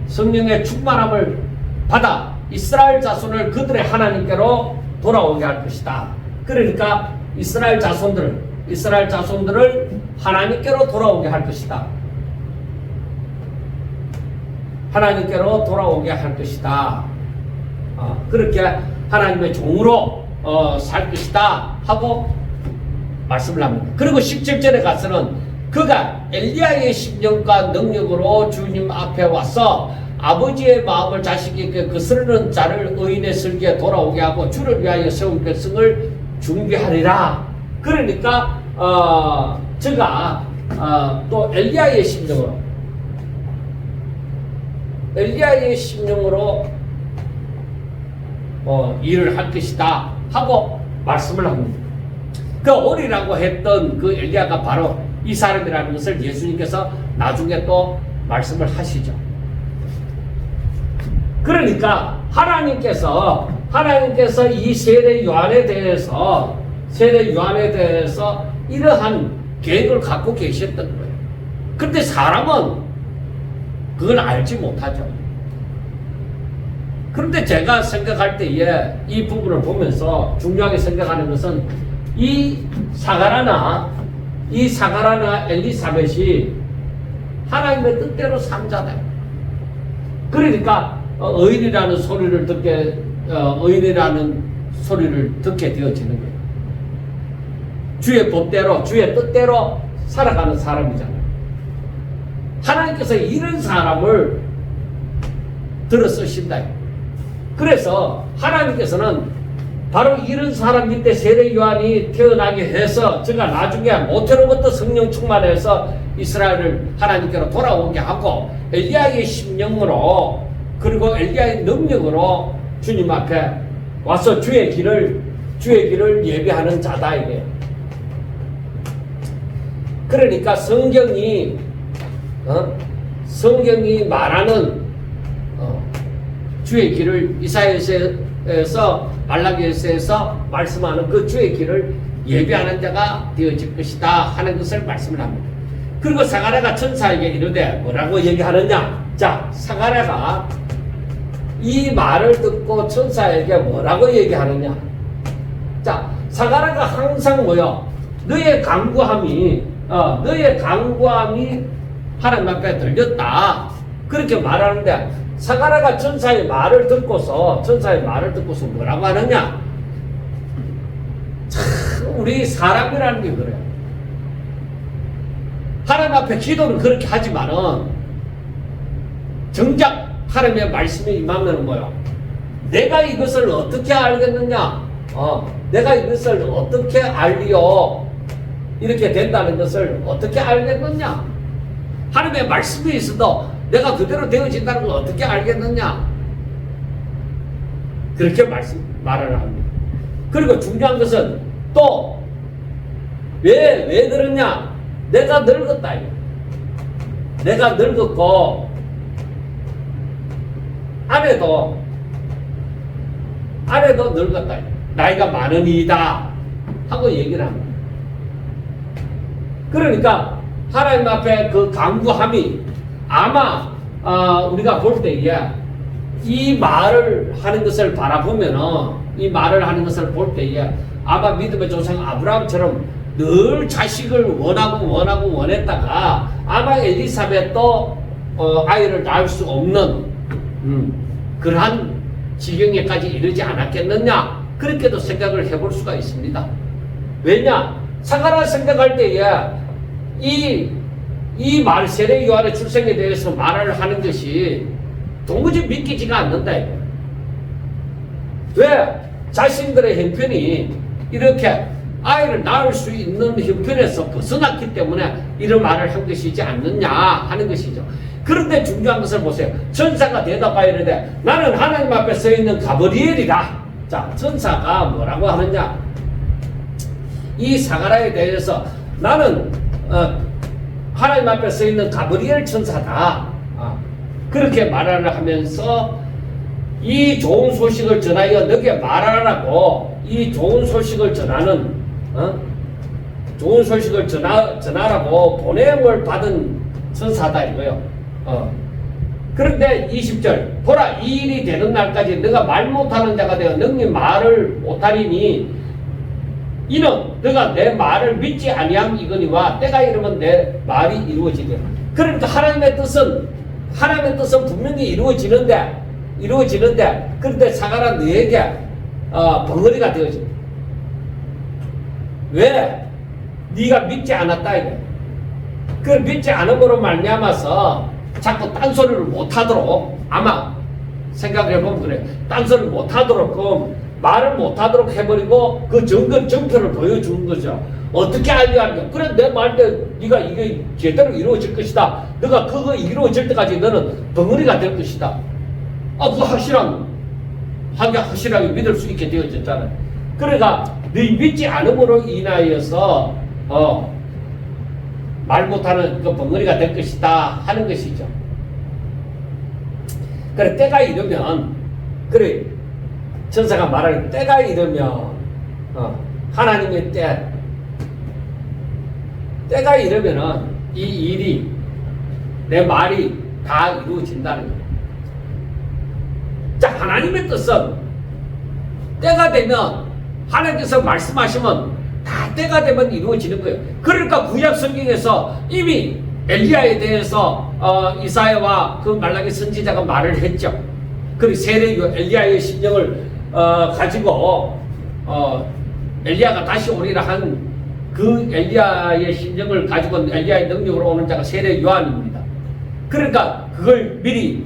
성령의 충만함을 받아 이스라엘 자손을 그들의 하나님께로 돌아오게 할 것이다. 그러니까 이스라엘 자손들을 하나님께로 돌아오게 할 것이다. 하나님께로 돌아오게 할 것이다. 그렇게 하나님의 종으로 살 것이다 하고 말씀을 합니다. 그리고 17절에 가서는 그가 엘리야의 심령과 능력으로 주님 앞에 와서 아버지의 마음을 자식에게 거스르는 자를 의인의 설계에 돌아오게 하고 주를 위하여 세운 백성을 준비하리라. 그러니까 제가 또 엘리야의 심령으로 일을 할 것이다 하고 말씀을 합니다. 그 오리라고 했던 그 엘리야가 바로 이 사람이라는 것을 예수님께서 나중에 또 말씀을 하시죠. 그러니까 하나님께서 이 세례 요한에 대해서 이러한 계획을 갖고 계셨던 거예요. 그런데 사람은 그걸 알지 못하죠. 그런데 제가 생각할 때에 이 부분을 보면서 중요하게 생각하는 것은 이 사가라나 엘리사벳이 하나님의 뜻대로 산 자다. 그러니까 의인이라는 소리를 듣게 되어지는 거예요. 주의 법대로, 주의 뜻대로 살아가는 사람이잖아요. 하나님께서 이런 사람을 들어 쓰신다. 그래서 하나님께서는 바로 이런 사람 밑에 세례 요한이 태어나게 해서 제가 나중에 모태로부터 성령 충만해서 이스라엘을 하나님께로 돌아오게 하고 엘리야의 심령으로 그리고 엘리야의 능력으로 주님 앞에 와서 주의 길을 예비하는 자다 이게. 그러니까 성경이 말하는 주의 길을 이사야서에서 말라기서에서 말씀하는 그 주의 길을 예비하는 자가 되어질 것이다 하는 것을 말씀을 합니다. 그리고 사가랴가 천사에게 이르되 뭐라고 얘기하느냐? 자, 사가랴가 이 말을 듣고 천사에게 뭐라고 얘기하느냐? 자, 사가랴가 항상 뭐요? 너의 강구함이 하나님 앞에 들렸다. 그렇게 말하는데 사가랴가 천사의 말을 듣고서 뭐라고 하느냐? 참 우리 사람이라는 게 그래요. 하나님 앞에 기도는 그렇게 하지만은 정작 하나님의 말씀이 임하면 뭐요? 내가 이것을 어떻게 알겠느냐? 내가 이것을 어떻게 알리요? 이렇게 된다는 것을 어떻게 알겠느냐? 하나님의 말씀이 있어도 내가 그대로 되어진다는 걸 어떻게 알겠느냐? 그렇게 말을 합니다. 그리고 중요한 것은 또 왜 그러냐? 내가 늙었다. 내가 늙었고 아내도 늙었다. 나이가 많으니이다 하고 얘기를 합니다. 그러니까 하나님 앞에 그 강구함이 아마 우리가 볼 때에 이 말을 하는 것을 볼 때에 아마 믿음의 조상 아브라함처럼 늘 자식을 원했다가 아마 엘리사벳도 아이를 낳을 수 없는 그러한 지경에까지 이르지 않았겠느냐? 그렇게도 생각을 해볼 수가 있습니다. 왜냐? 사가랴 생각할 때에 이 말 세례 요한의 출생에 대해서 말을 하는 것이 도무지 믿기지가 않는다. 왜? 자신들의 형편이 이렇게 아이를 낳을 수 있는 형편에서 벗어났기 때문에 이런 말을 한 것이지 않느냐 하는 것이죠. 그런데 중요한 것을 보세요. 천사가 대답하여 이르되 나는 하나님 앞에 서 있는 가브리엘이다. 자, 천사가 뭐라고 하느냐? 이 사가랴에 대해서 나는 하나님 앞에 서 있는 가브리엘 천사다. 그렇게 말을 하면서 이 좋은 소식을 전하여 너에게 말하라고 이 좋은 소식을 전하는 좋은 소식을 전하라고 보냄을 받은 천사다 이거요. 그런데 20절 보라 이 일이 되는 날까지 너가 말 못하는 자가 되어 능히 말을 못하리니 이는 너가 내 말을 믿지 아니함 이거니와 때가 이르면 내 말이 이루어지리라. 그러니까 하나님의 뜻은 분명히 이루어지는데 그런데 사가랴 너에게 벙어리가 되어진다. 왜? 네가 믿지 않았다 이거. 그 믿지 않음으로 말미암아서 자꾸 딴소리를 못하도록 아마 생각해보면 그래. 딴소리를 못하도록 그럼 말을 못하도록 해버리고 그 정표를 보여주는 거죠. 어떻게 알려 하냐? 그래 내 말대 네가 이게 제대로 이루어질 것이다. 너가 그거 이루어질 때까지 너는 벙어리가 될 것이다. 그거 확실하게 믿을 수 있게 되어졌잖아요. 그러니까 네 믿지 않음으로 인하여서 말 못하는 그 벙어리가 될 것이다 하는 것이죠. 그래 때가 이르면 그래 천사가 말하는 때가 이르면 하나님의 때가 이르면은 이 일이 내 말이 다 이루어진다는 거예요. 자, 하나님의 뜻은 때가 되면 하나님께서 말씀하시면 다 때가 되면 이루어지는 거예요. 그러니까 구약 성경에서 이미 엘리야에 대해서 이사야와 그 말라기 선지자가 말을 했죠. 그리고 엘리야의 심령을 가지고 엘리야가 다시 오리라 한 그 엘리야의 심령을 가지고 엘리야의 능력으로 오는 자가 세례 요한입니다. 그러니까 그걸 미리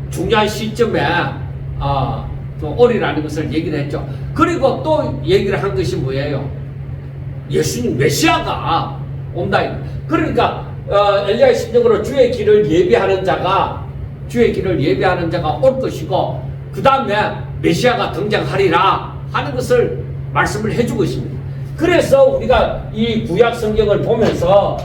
중요한 시점에 좀 오리라는 것을 얘기를 했죠. 그리고 또 얘기를 한 것이 뭐예요? 예수님 메시아가 온다. 그러니까 엘리야의 심정으로 주의 길을 예비하는 자가 올 것이고, 그 다음에 메시아가 등장하리라 하는 것을 말씀을 해주고 있습니다. 그래서 우리가 이 구약 성경을 보면서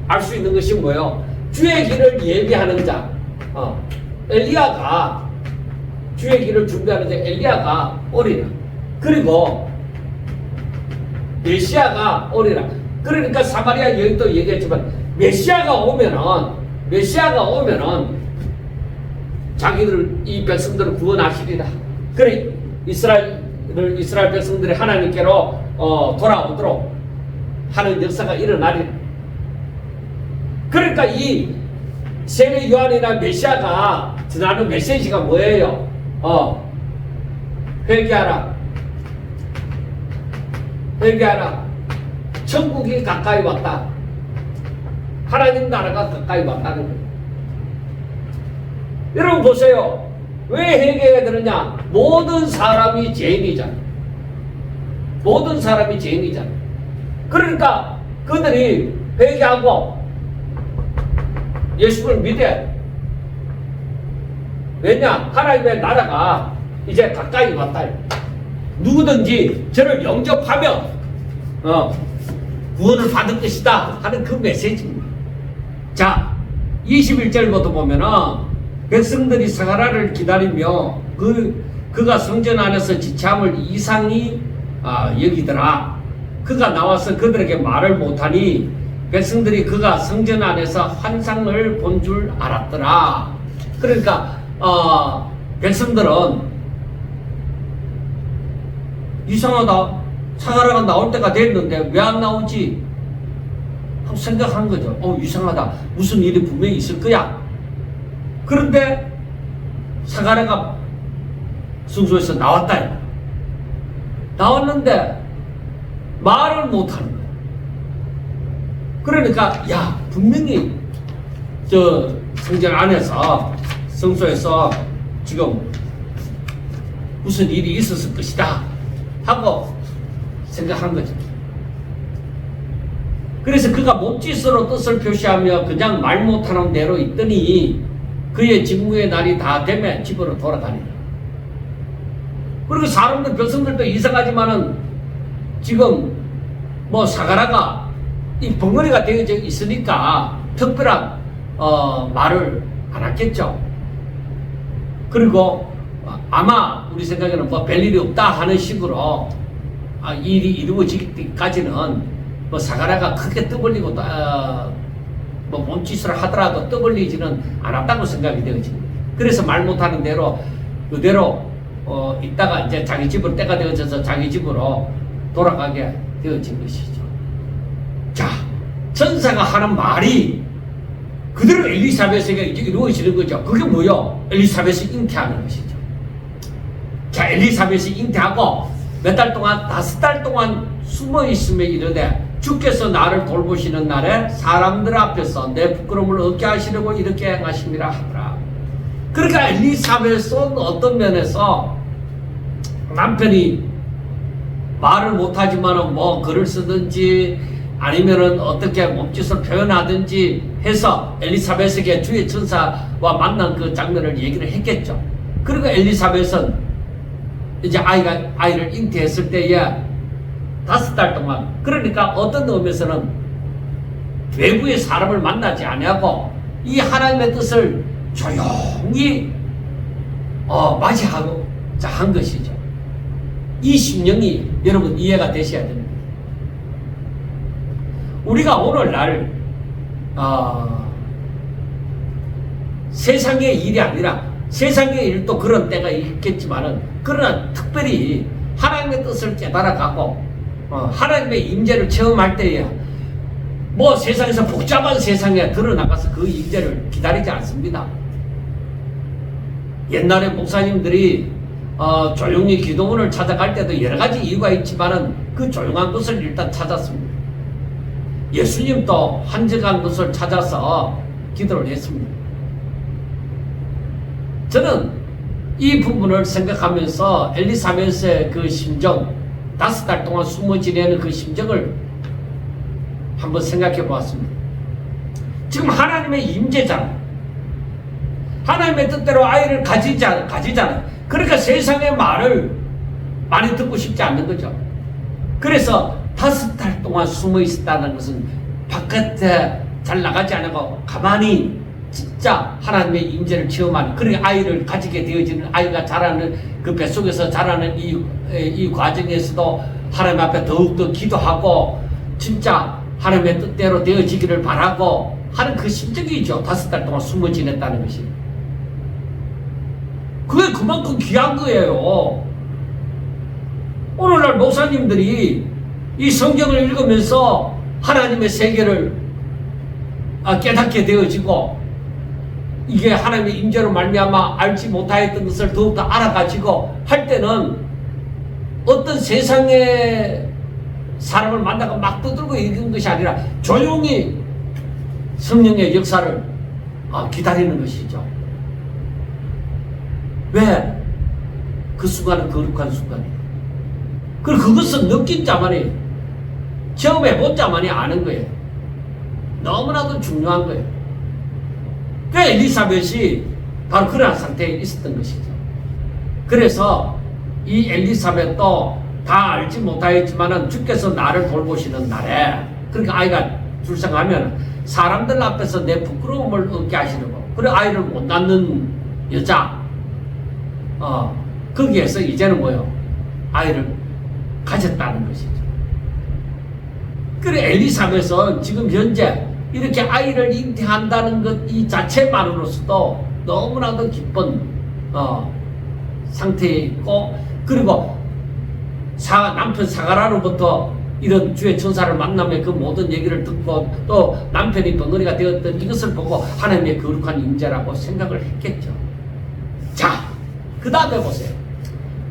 알 수 있는 것이 뭐예요? 주의 길을 예비하는 자, 엘리야가 주의 길을 준비하는 자 엘리야가 오리라. 그리고 메시아가 오리라. 그러니까 사마리아 여인도 얘기했지만 메시아가 오면은 자기들 이 백성들을 구원하시리라. 그래 이스라엘 백성들이 하나님께로 돌아오도록 하는 역사가 일어나리라. 그러니까 이 세례 요한이나 메시아가 전하는 메시지가 뭐예요? 회개하라. 천국이 가까이 왔다. 하나님 나라가 가까이 왔다는 거예요. 여러분 보세요. 왜 회개해야 되느냐? 모든 사람이 죄인이잖아. 그러니까 그들이 회개하고 예수를 믿어야 돼. 왜냐? 하나님의 나라가 이제 가까이 왔다. 누구든지 저를 영접하면 구원을 받을 것이다 하는 그 메시지입니다. 자, 21절부터 보면은 백성들이 사가랴를 기다리며 그가 성전 안에서 지참을 이상히 여기더라. 그가 나와서 그들에게 말을 못하니 백성들이 그가 성전 안에서 환상을 본 줄 알았더라. 그러니까 백성들은 이상하다. 사가랴가 나올 때가 됐는데 왜 안 나오지? 하고 생각한 거죠. 이상하다. 무슨 일이 분명히 있을 거야. 그런데 사가랴가 성소에서 나왔다. 나왔는데 말을 못하는 거야. 그러니까 분명히 저 성전 안에서 성소에서 지금 무슨 일이 있었을 것이다 하고 생각한 거죠. 그래서 그가 몸짓으로 뜻을 표시하며 그냥 말 못하는 대로 있더니 그의 직무의 날이 다 되면 집으로 돌아가니라. 그리고 사람들 백성들도 이상하지만은 지금 사가랴가 이 벙어리가 되어져 있으니까 특별한 말을 안 했겠죠. 그리고 아마 우리 생각에는 별일이 없다 하는 식으로 일이 이루어지기까지는 사가랴가 크게 떠벌리고 몸짓을 하더라도 떠벌리지는 않았다고 생각이 되어집니다. 그래서 말 못하는 대로 그대로 있다가 이제 자기 집으로 때가 되어져서 자기 집으로 돌아가게 되어진 것이죠. 자, 천사가 하는 말이 그대로 엘리사벳에게 이제 이루어지는 거죠. 그게 뭐요? 엘리사벳이 잉태하는 것이죠. 자, 엘리사벳이 잉태하고 몇 달 동안 5달 동안 숨어 있음에 이르되 주께서 나를 돌보시는 날에 사람들 앞에서 내 부끄러움을 얻게 하시려고 이렇게 행하심이라 하더라. 그러니까 엘리사벳은 어떤 면에서 남편이 말을 못하지만은 글을 쓰든지 아니면은 어떻게 몸짓을 표현하든지 해서 엘리사벳에게 주의 천사와 만난 그 장면을 얘기를 했겠죠. 그리고 엘리사벳은 이제 아이를 잉태했을 때에 5달 동안, 그러니까 어떤 의미에서는 외부의 사람을 만나지 아니하고 이 하나님의 뜻을 조용히 맞이하고자 한 것이죠. 이 심령이 여러분 이해가 되셔야 됩니다. 우리가 오늘날 세상의 일이 아니라 세상의 일도 그런 때가 있겠지만은 그러나 특별히 하나님의 뜻을 깨달아가고 하나님의 임재를 체험할 때에 세상에서 복잡한 세상에 드러나가서 그 임재를 기다리지 않습니다. 옛날에 목사님들이 조용히 기도원을 찾아갈 때도 여러 가지 이유가 있지만은 그 조용한 곳을 일단 찾았습니다. 예수님도 한적한 것을 찾아서 기도를 했습니다. 저는 이 부분을 생각하면서 엘리사벳의 그 심정, 5달 동안 숨어 지내는 그 심정을 한번 생각해 보았습니다. 지금 하나님의 임재잖아요. 하나님의 뜻대로 아이를 가지잖아요. 그러니까 세상의 말을 많이 듣고 싶지 않는 거죠. 그래서 5달 동안 숨어 있었다는 것은 바깥에 잘 나가지 않고 가만히 진짜 하나님의 임재를 체험하는, 그러니까 아이를 가지게 되어지는, 아이가 자라는 그 뱃속에서 자라는 이 과정에서도 하나님 앞에 더욱더 기도하고 진짜 하나님의 뜻대로 되어지기를 바라고 하는 그 심정이죠. 5달 동안 숨어 지냈다는 것이. 그게 그만큼 귀한 거예요. 오늘날 목사님들이 이 성경을 읽으면서 하나님의 세계를 깨닫게 되어지고, 이게 하나님의 임재로 말미암아 알지 못하였던 것을 더욱더 알아가지고 할 때는 어떤 세상의 사람을 만나고 막 떠들고 읽은 것이 아니라 조용히 성령의 역사를 기다리는 것이죠. 왜? 그 순간은 거룩한 순간이에요. 그리고 그것은 느낀 자만이, 체험해본 자만이 아는 거예요. 너무나도 중요한 거예요. 그 엘리사벳이 바로 그러한 상태에 있었던 것이죠. 그래서 이 엘리사벳도 다 알지 못하였지만은 주께서 나를 돌보시는 날에, 그러니까 아이가 출생하면 사람들 앞에서 내 부끄러움을 얻게 하시려고, 그래 아이를 못 낳는 여자, 거기에서 이제는 뭐요? 아이를 가졌다는 것이죠. 그래 엘리사벳은 지금 현재 이렇게 아이를 잉태한다는 것 이 자체만으로서도 너무나도 기쁜 상태에 있고, 그리고 남편 사가라로부터 이런 주의 천사를 만나며 그 모든 얘기를 듣고 또 남편이 벙어리가 되었던 이것을 보고 하나님의 거룩한 임재라고 생각을 했겠죠. 자, 그 다음에 보세요.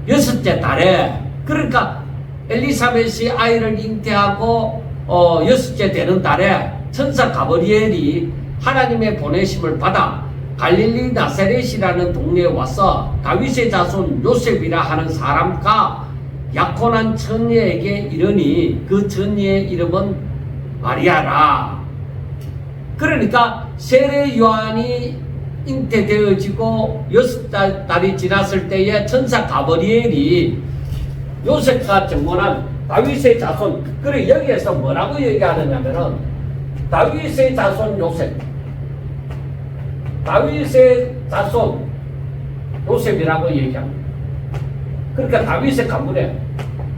6째 달에, 그러니까 엘리사벳이 아이를 잉태하고 6째 되는 달에 천사 가브리엘이 하나님의 보내심을 받아 갈릴리 나사렛이라는 동네에 와서 다윗의 자손 요셉이라 하는 사람과 약혼한 처녀에게 이르니 그 처녀의 이름은 마리아라. 그러니까 세례 요한이 잉태되어지고 6달이 지났을 때에 천사 가브리엘이 요셉과 정혼한 다윗의 자손, 그래 여기에서 뭐라고 얘기하느냐면은 다윗의 자손 요셉, 다윗의 자손 요셉이라고 얘기합니다. 그러니까 다윗의 가문에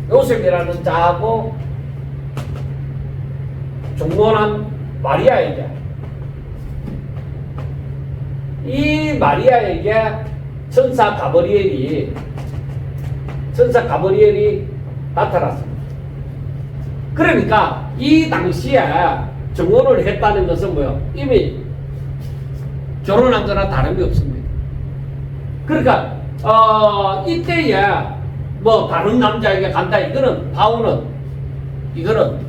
요셉이라는 자하고 종혼한 마리아에게, 이 마리아에게 천사 가브리엘이 나타났습니다. 그러니까 이 당시에 정혼을 했다는 것은 뭐요? 이미 결혼한 거나 다름이 없습니다. 그러니까 이때에 뭐 다른 남자에게 간다, 이거는 바울은 이거는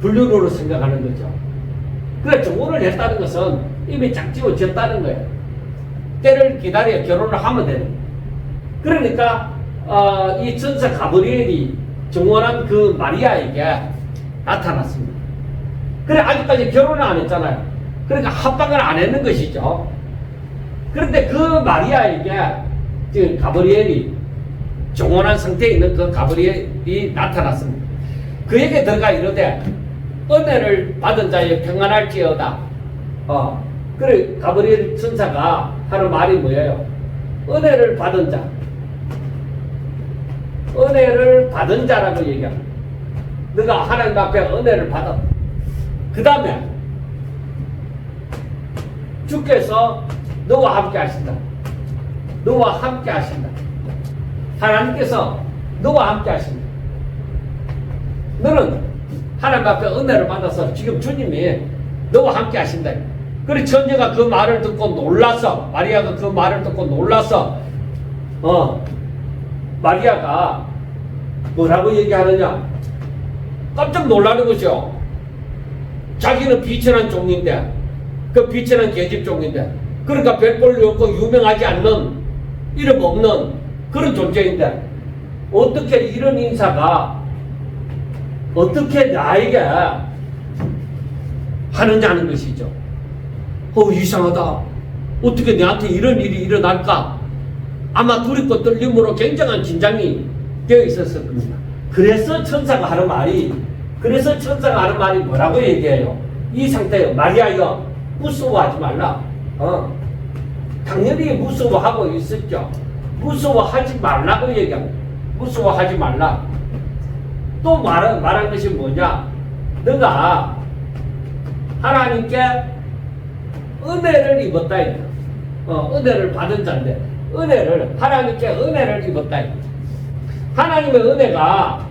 불륜으로 생각하는 거죠. 그래 정혼을 했다는 것은 이미 짝지어졌다는 거예요. 때를 기다려 결혼을 하면 되는 거예요. 그러니까 이 천사 가브리엘이 정혼한 그 마리아에게 나타났습니다. 그래 아직까지 결혼을 안 했잖아요. 그러니까 합방을 안 했는 것이죠. 그런데 그 마리아에게 지금 가브리엘이 정혼한 상태에 있는 그 가브리엘이 나타났습니다. 그에게 들어가 이르되 은혜를 받은 자의 평안할지어다. 그래 가브리엘 천사가 하는 말이 뭐예요? 은혜를 받은 자, 은혜를 받은 자라고 얘기합니다. 너가 하나님 앞에 은혜를 받아. 그 다음에 주께서 너와 함께 하신다. 너와 함께 하신다. 하나님께서 너와 함께 하신다. 너는 하나님 앞에 은혜를 받아서 지금 주님이 너와 함께 하신다. 그래 처녀가 그 말을 듣고 놀라서, 마리아가 그 말을 듣고 놀라서 마리아가 뭐라고 얘기하느냐? 깜짝 놀라는 거죠. 자기는 비천한 종인데, 그 비천한 계집 종인데, 그러니까 별 볼일 없고 유명하지 않는, 이름 없는 그런 존재인데, 어떻게 이런 인사가 어떻게 나에게 하느냐는 것이죠. 이상하다. 어떻게 내한테 이런 일이 일어날까? 아마 두렵고 떨림으로 굉장한 긴장이 되어 있었을 겁니다. 그래서 천사가 하는 말이 뭐라고 얘기해요? 이 상태에 마리아여, 무서워하지 말라. 당연히 무서워하고 있었죠. 무서워하지 말라고 얘기합니다. 무서워하지 말라. 또 말한 것이 뭐냐? 너가 하나님께 은혜를 입었다. 은혜를 받은 자인데, 하나님께 은혜를 입었다. 하나님의 은혜가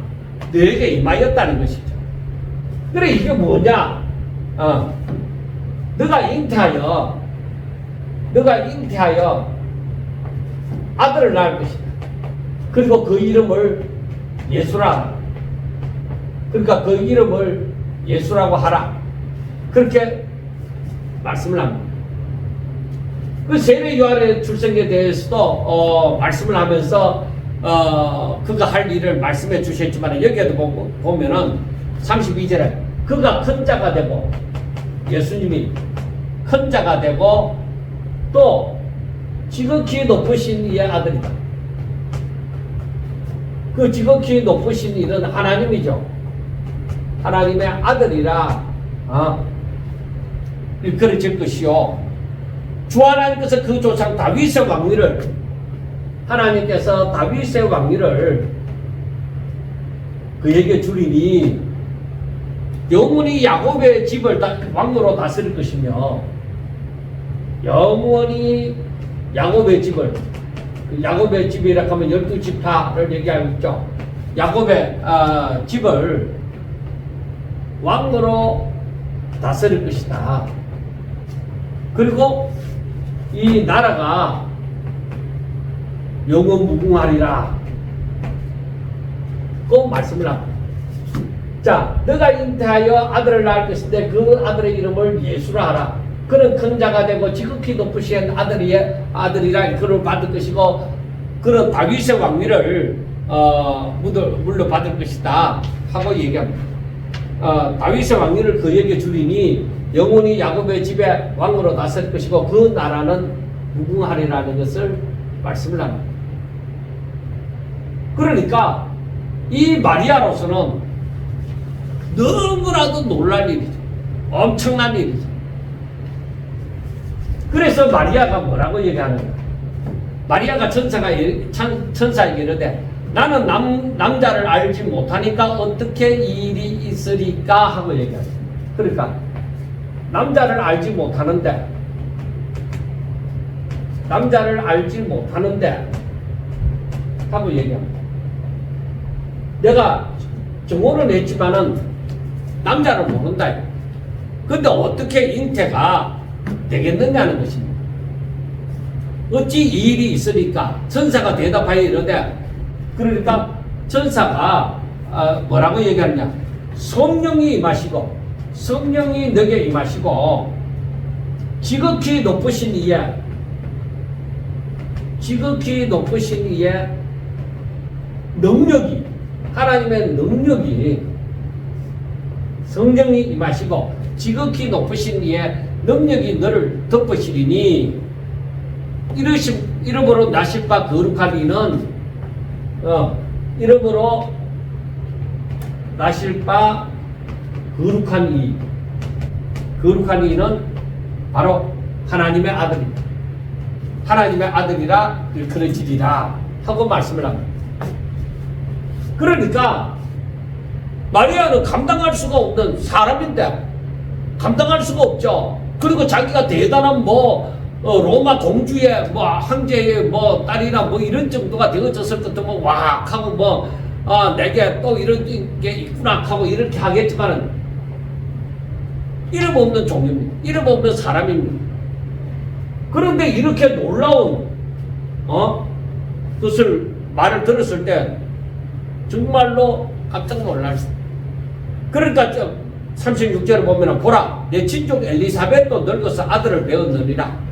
너에게 임하였다는 것이죠. 그래, 이게 뭐냐? 너가 잉태하여 아들을 낳을 것이다. 그리고 그 이름을 예수라. 그러니까 그 이름을 예수라고 하라. 그렇게 말씀을 합니다. 그 세례 요한의 출생에 대해서도 말씀을 하면서 그가 할 일을 말씀해 주셨지만, 여기에도 보면은 32절에 그가 큰 자가 되고, 예수님이 큰 자가 되고 또 지극히 높으신 이의 아들이다. 그 지극히 높으신 이는 하나님이죠. 하나님의 아들이라 일컬어질 것이요, 주 하나님께서 그 조상 다윗의 왕위를, 하나님께서 다윗의 왕위를 그에게 주리니 영원히 야곱의 집을 왕으로 다스릴 것이며, 영원히 야곱의 집을, 야곱의 집이라 하면 12지파를 얘기하고 있죠. 야곱의 집을 왕으로 다스릴 것이다. 그리고 이 나라가 영원 무궁하리라. 꼭 말씀을 합니다. 자, 너가 잉태하여 아들을 낳을 것인데 그 아들의 이름을 예수라 하라. 그는 큰 자가 되고 지극히 높으신 아들이라 그를 받을 것이고, 그는 다윗의 왕위를 물려받을 것이다 하고 얘기합니다. 다윗의 왕위를 그에게 주리니 영원히 야곱의 집에 왕으로 다스릴 것이고 그 나라는 무궁하리라는 것을 말씀을 합니다. 그러니까 이 마리아로서는 너무나도 놀랄 일이죠. 엄청난 일이죠. 그래서 마리아가 뭐라고 얘기하는가? 마리아가 천사에게 이르되 나는 남자를 알지 못하니까 어떻게 이 일이 있으리까 하고 얘기합니다. 그러니까 남자를 알지 못하는데 하고 얘기합니다. 내가 정혼을 했지만은 남자를 모른다. 근데 어떻게 잉태가 되겠느냐는 것입니다. 어찌 이 일이 있으니까 천사가 대답하여 이르되, 그러니까 천사가 뭐라고 얘기하느냐? 성령이 임하시고, 성령이 너에게 임하시고 지극히 높으신 이의 능력이, 하나님의 능력이, 성령이 임하시고 지극히 높으신 이의 능력이 너를 덮으시리니 이름으로 나실 바 거룩한 이는 이름으로 나실 바 거룩한 이는 바로 하나님의 아들입니다. 하나님의 아들이라 일컬어지리라 하고 말씀을 합니다. 그러니까 마리아는 감당할 수가 없는 사람인데 감당할 수가 없죠. 그리고 자기가 대단한 로마 공주의 황제의 딸이나 이런 정도가 되어졌을 것 같으면 와 하고 내게 또 이런 게 있구나 하고 이렇게 하겠지만은 이름 없는 종입니다. 이름 없는 사람입니다. 그런데 이렇게 놀라운 말을 들었을 때 정말로 깜짝 놀랐어요. 그러니까 36절에 보면 보라 내 친족 엘리사벳도 늙어서 아들을 배웠느니라.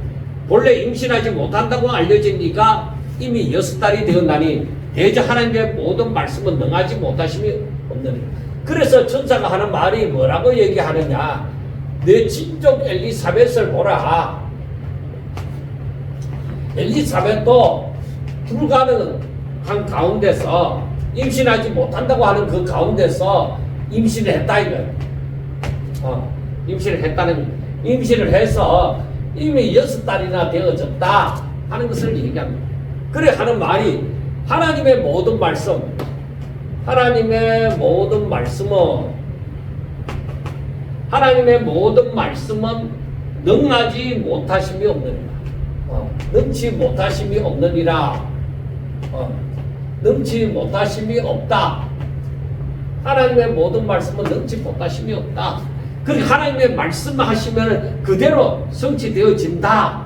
본래 임신하지 못한다고 알려진 이가 이미 6달이 되었나니 대저 하나님의 모든 말씀은 능하지 못하심이 없느니라. 그래서 천사가 하는 말이 뭐라고 얘기하느냐. 내 친족 엘리사벳을 보라. 엘리사벳도 불가능한 가운데서 임신하지 못한다고 하는 그 가운데서 임신을 했다 이거예요. 임신을 했다는 임신을 해서 이미 6달이나 되어졌다 하는 것을 얘기합니다. 그래 하는 말이 하나님의 모든 말씀, 하나님의 모든 말씀은 능하지 못하심이 없느니라. 능치 못하심이 없느니라. 능치 못하심이 없다. 하나님의 모든 말씀은 능치 못하심이 없다. 그러니까 하나님의 말씀하시면 그대로 성취되어진다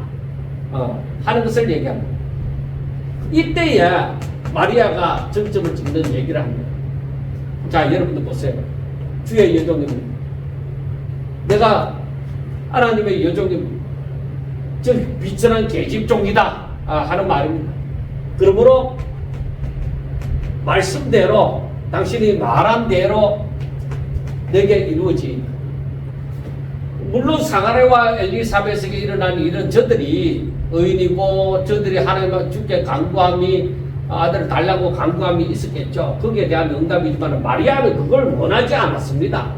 하는 것을 얘기합니다. 이때에 마리아가 정점을 찍는 얘기를 합니다. 자, 여러분들 보세요. 주의 여종님, 내가 하나님의 여종님, 저 비천한 계집종이다 하는 말입니다. 그러므로 말씀대로 당신이 말한 대로 내게 이루어지. 물론 사가랴와 엘리사벳에게 일어난 일은 저들이 의인이고 저들이 하나님 주께 간구함이 아들을 달라고 간구함이 있었겠죠. 거기에 대한 응답이지만 마리아는 그걸 원하지 않았습니다.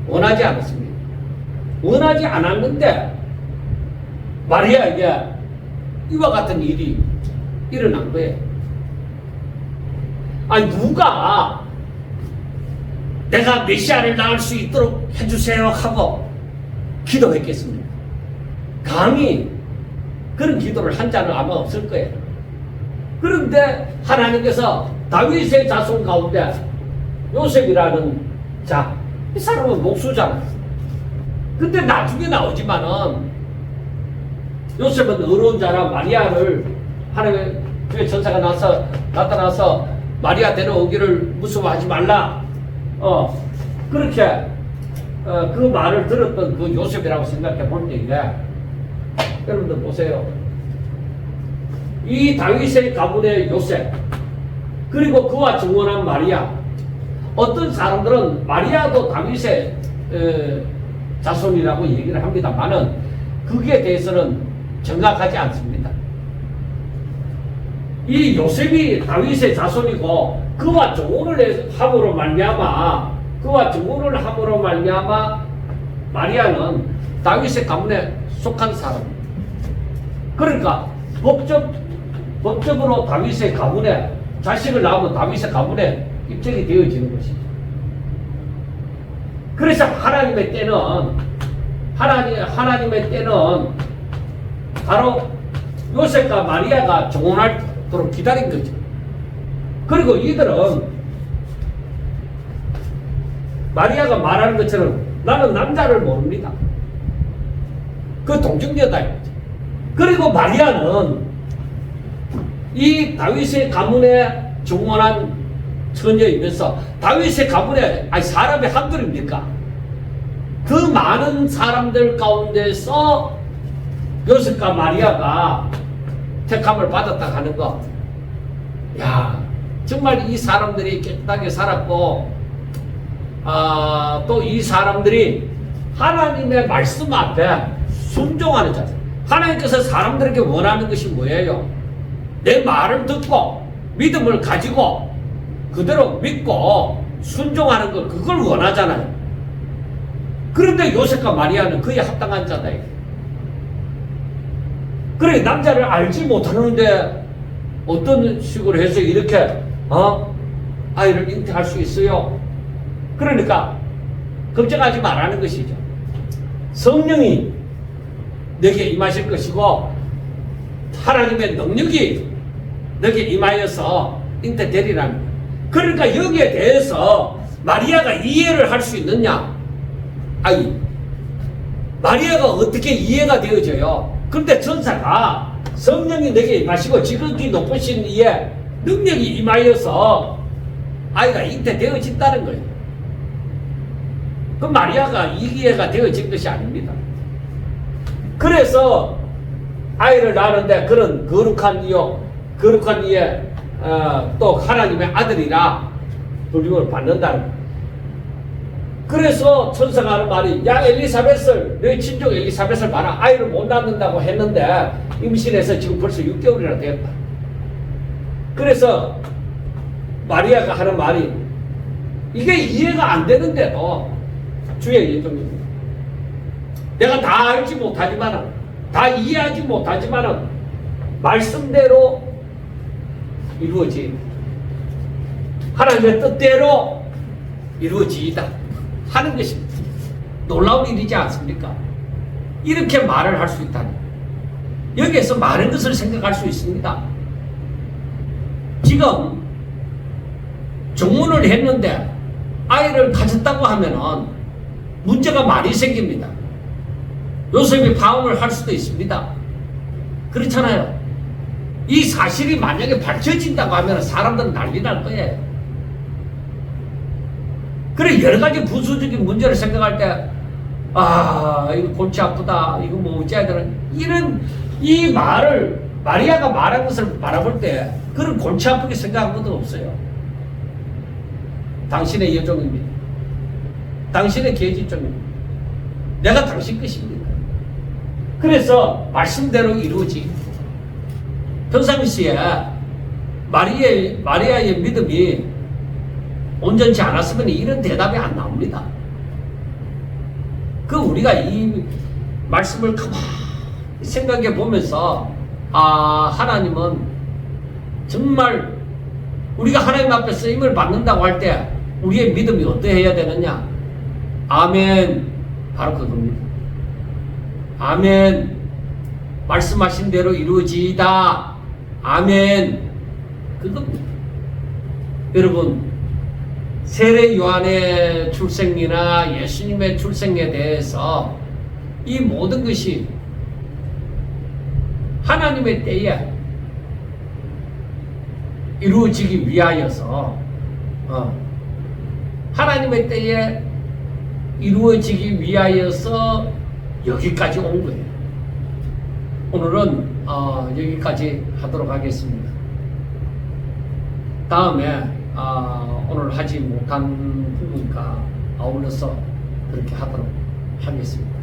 원하지 않았는데 마리아에게 이와 같은 일이 일어난 거예요. 아니 누가 내가 메시아를 낳을 수 있도록 해주세요 하고 기도했겠습니까? 감히 그런 기도를 한 자는 아마 없을 거예요. 그런데 하나님께서 다윗의 자손 가운데 요셉이라는 자, 이 사람은 목수잖아요. 근데 나중에 나오지만은 요셉은 어려운 자라 마리아를 하나님의 주의 천사가 나타나서 마리아 데려오기를 무서워하지 말라. 그렇게 그 말을 들었던 그 요셉이라고 생각해 볼 때에 여러분들 보세요. 이 다윗의 가문의 요셉 그리고 그와 증언한 마리아, 어떤 사람들은 마리아도 다윗의 자손이라고 얘기를 합니다만은 그게 대해서는 정확하지 않습니다. 이 요셉이 다윗의 자손이고 그와 증언을 함으로 말미암아 마리아는 다윗의 가문에 속한 사람입니다. 그러니까 법적으로 다윗의 가문에 자식을 낳으면 다윗의 가문에 입적이 되어지는 것이죠. 그래서 하나님의 때는 바로 요셉과 마리아가 정혼하도록 기다린 거죠. 그리고 이들은 마리아가 말하는 것처럼 나는 남자를 모릅니다. 그 동정녀다. 그리고 마리아는 이 다윗의 가문에 정혼한 처녀이면서 다윗의 가문에 사람이 한둘입니까? 그 많은 사람들 가운데서 요셉과 마리아가 택함을 받았다 하는 거. 야, 정말 이 사람들이 깨끗하게 살았고 또 이 사람들이 하나님의 말씀 앞에 순종하는 자들. 하나님께서 사람들에게 원하는 것이 뭐예요? 내 말을 듣고 믿음을 가지고 그대로 믿고 순종하는 것, 그걸 원하잖아요. 그런데 요셉과 마리아는 그에 합당한 자다. 그래, 남자를 알지 못하는데 어떤 식으로 해서 이렇게 아이를 잉태할 수 있어요? 그러니까 걱정하지 말라는 것이죠. 성령이 내게 임하실 것이고 하나님의 능력이 내게 임하여서 잉태되리라는 거예요. 그러니까 여기에 대해서 마리아가 이해를 할 수 있느냐? 마리아가 어떻게 이해가 되어져요? 그런데 천사가 성령이 내게 임하시고 지극히 높으신 이에 능력이 임하여서 아이가 잉태되어진다는 거예요. 그 마리아가 이기회가 되어진 것이 아닙니다. 그래서 아이를 낳는데 그런 거룩한 이에 또 하나님의 아들이라 불림을 받는다는 거예요. 그래서 천사가 하는 말이 야 엘리사벳을 너희 친족 엘리사벳을 봐라 아이를 못 낳는다고 했는데 임신해서 지금 벌써 6개월이나 되었다. 그래서 마리아가 하는 말이 이게 이해가 안 되는데도 주의 예정입니다. 내가 다 알지 못하지만은 다 이해하지 못하지만은 말씀대로 이루어지 하나님의 뜻대로 이루어지이다 하는 것입니다. 놀라운 일이지 않습니까? 이렇게 말을 할 수 있다니 여기에서 많은 것을 생각할 수 있습니다. 지금 종문을 했는데 아이를 가졌다고 하면은 문제가 많이 생깁니다. 요셉이 파혼을 할 수도 있습니다. 그렇잖아요. 이 사실이 만약에 밝혀진다고 하면 사람들은 난리 날 거예요. 그래 여러 가지 부수적인 문제를 생각할 때 이거 골치 아프다 이거 뭐 어찌해야 되나 이런 이 말을 마리아가 말한 것을 바라볼 때 그런 골치 아프게 생각한 것도 없어요. 당신의 여종입니다. 당신의 계집종입니다. 내가 당신 것입니다. 그래서 말씀대로 이루어지. 평상시에 마리아의 믿음이 온전치 않았으면 이런 대답이 안 나옵니다. 우리가 이 말씀을 가만히 생각해 보면서 하나님은 정말 우리가 하나님 앞에 쓰임을 받는다고 할 때 우리의 믿음이 어떠해야 되느냐? 아멘. 바로 그겁니다. 아멘. 말씀하신 대로 이루어지이다. 아멘. 그겁니다. 여러분, 세례 요한의 출생이나 예수님의 출생에 대해서 이 모든 것이 하나님의 때에 이루어지기 위하여서 하나님의 때에 이루어지기 위하여서 여기까지 온 거예요. 오늘은 여기까지 하도록 하겠습니다. 다음에 오늘 하지 못한 부분과 아울러서 그렇게 하도록 하겠습니다.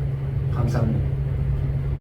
감사합니다.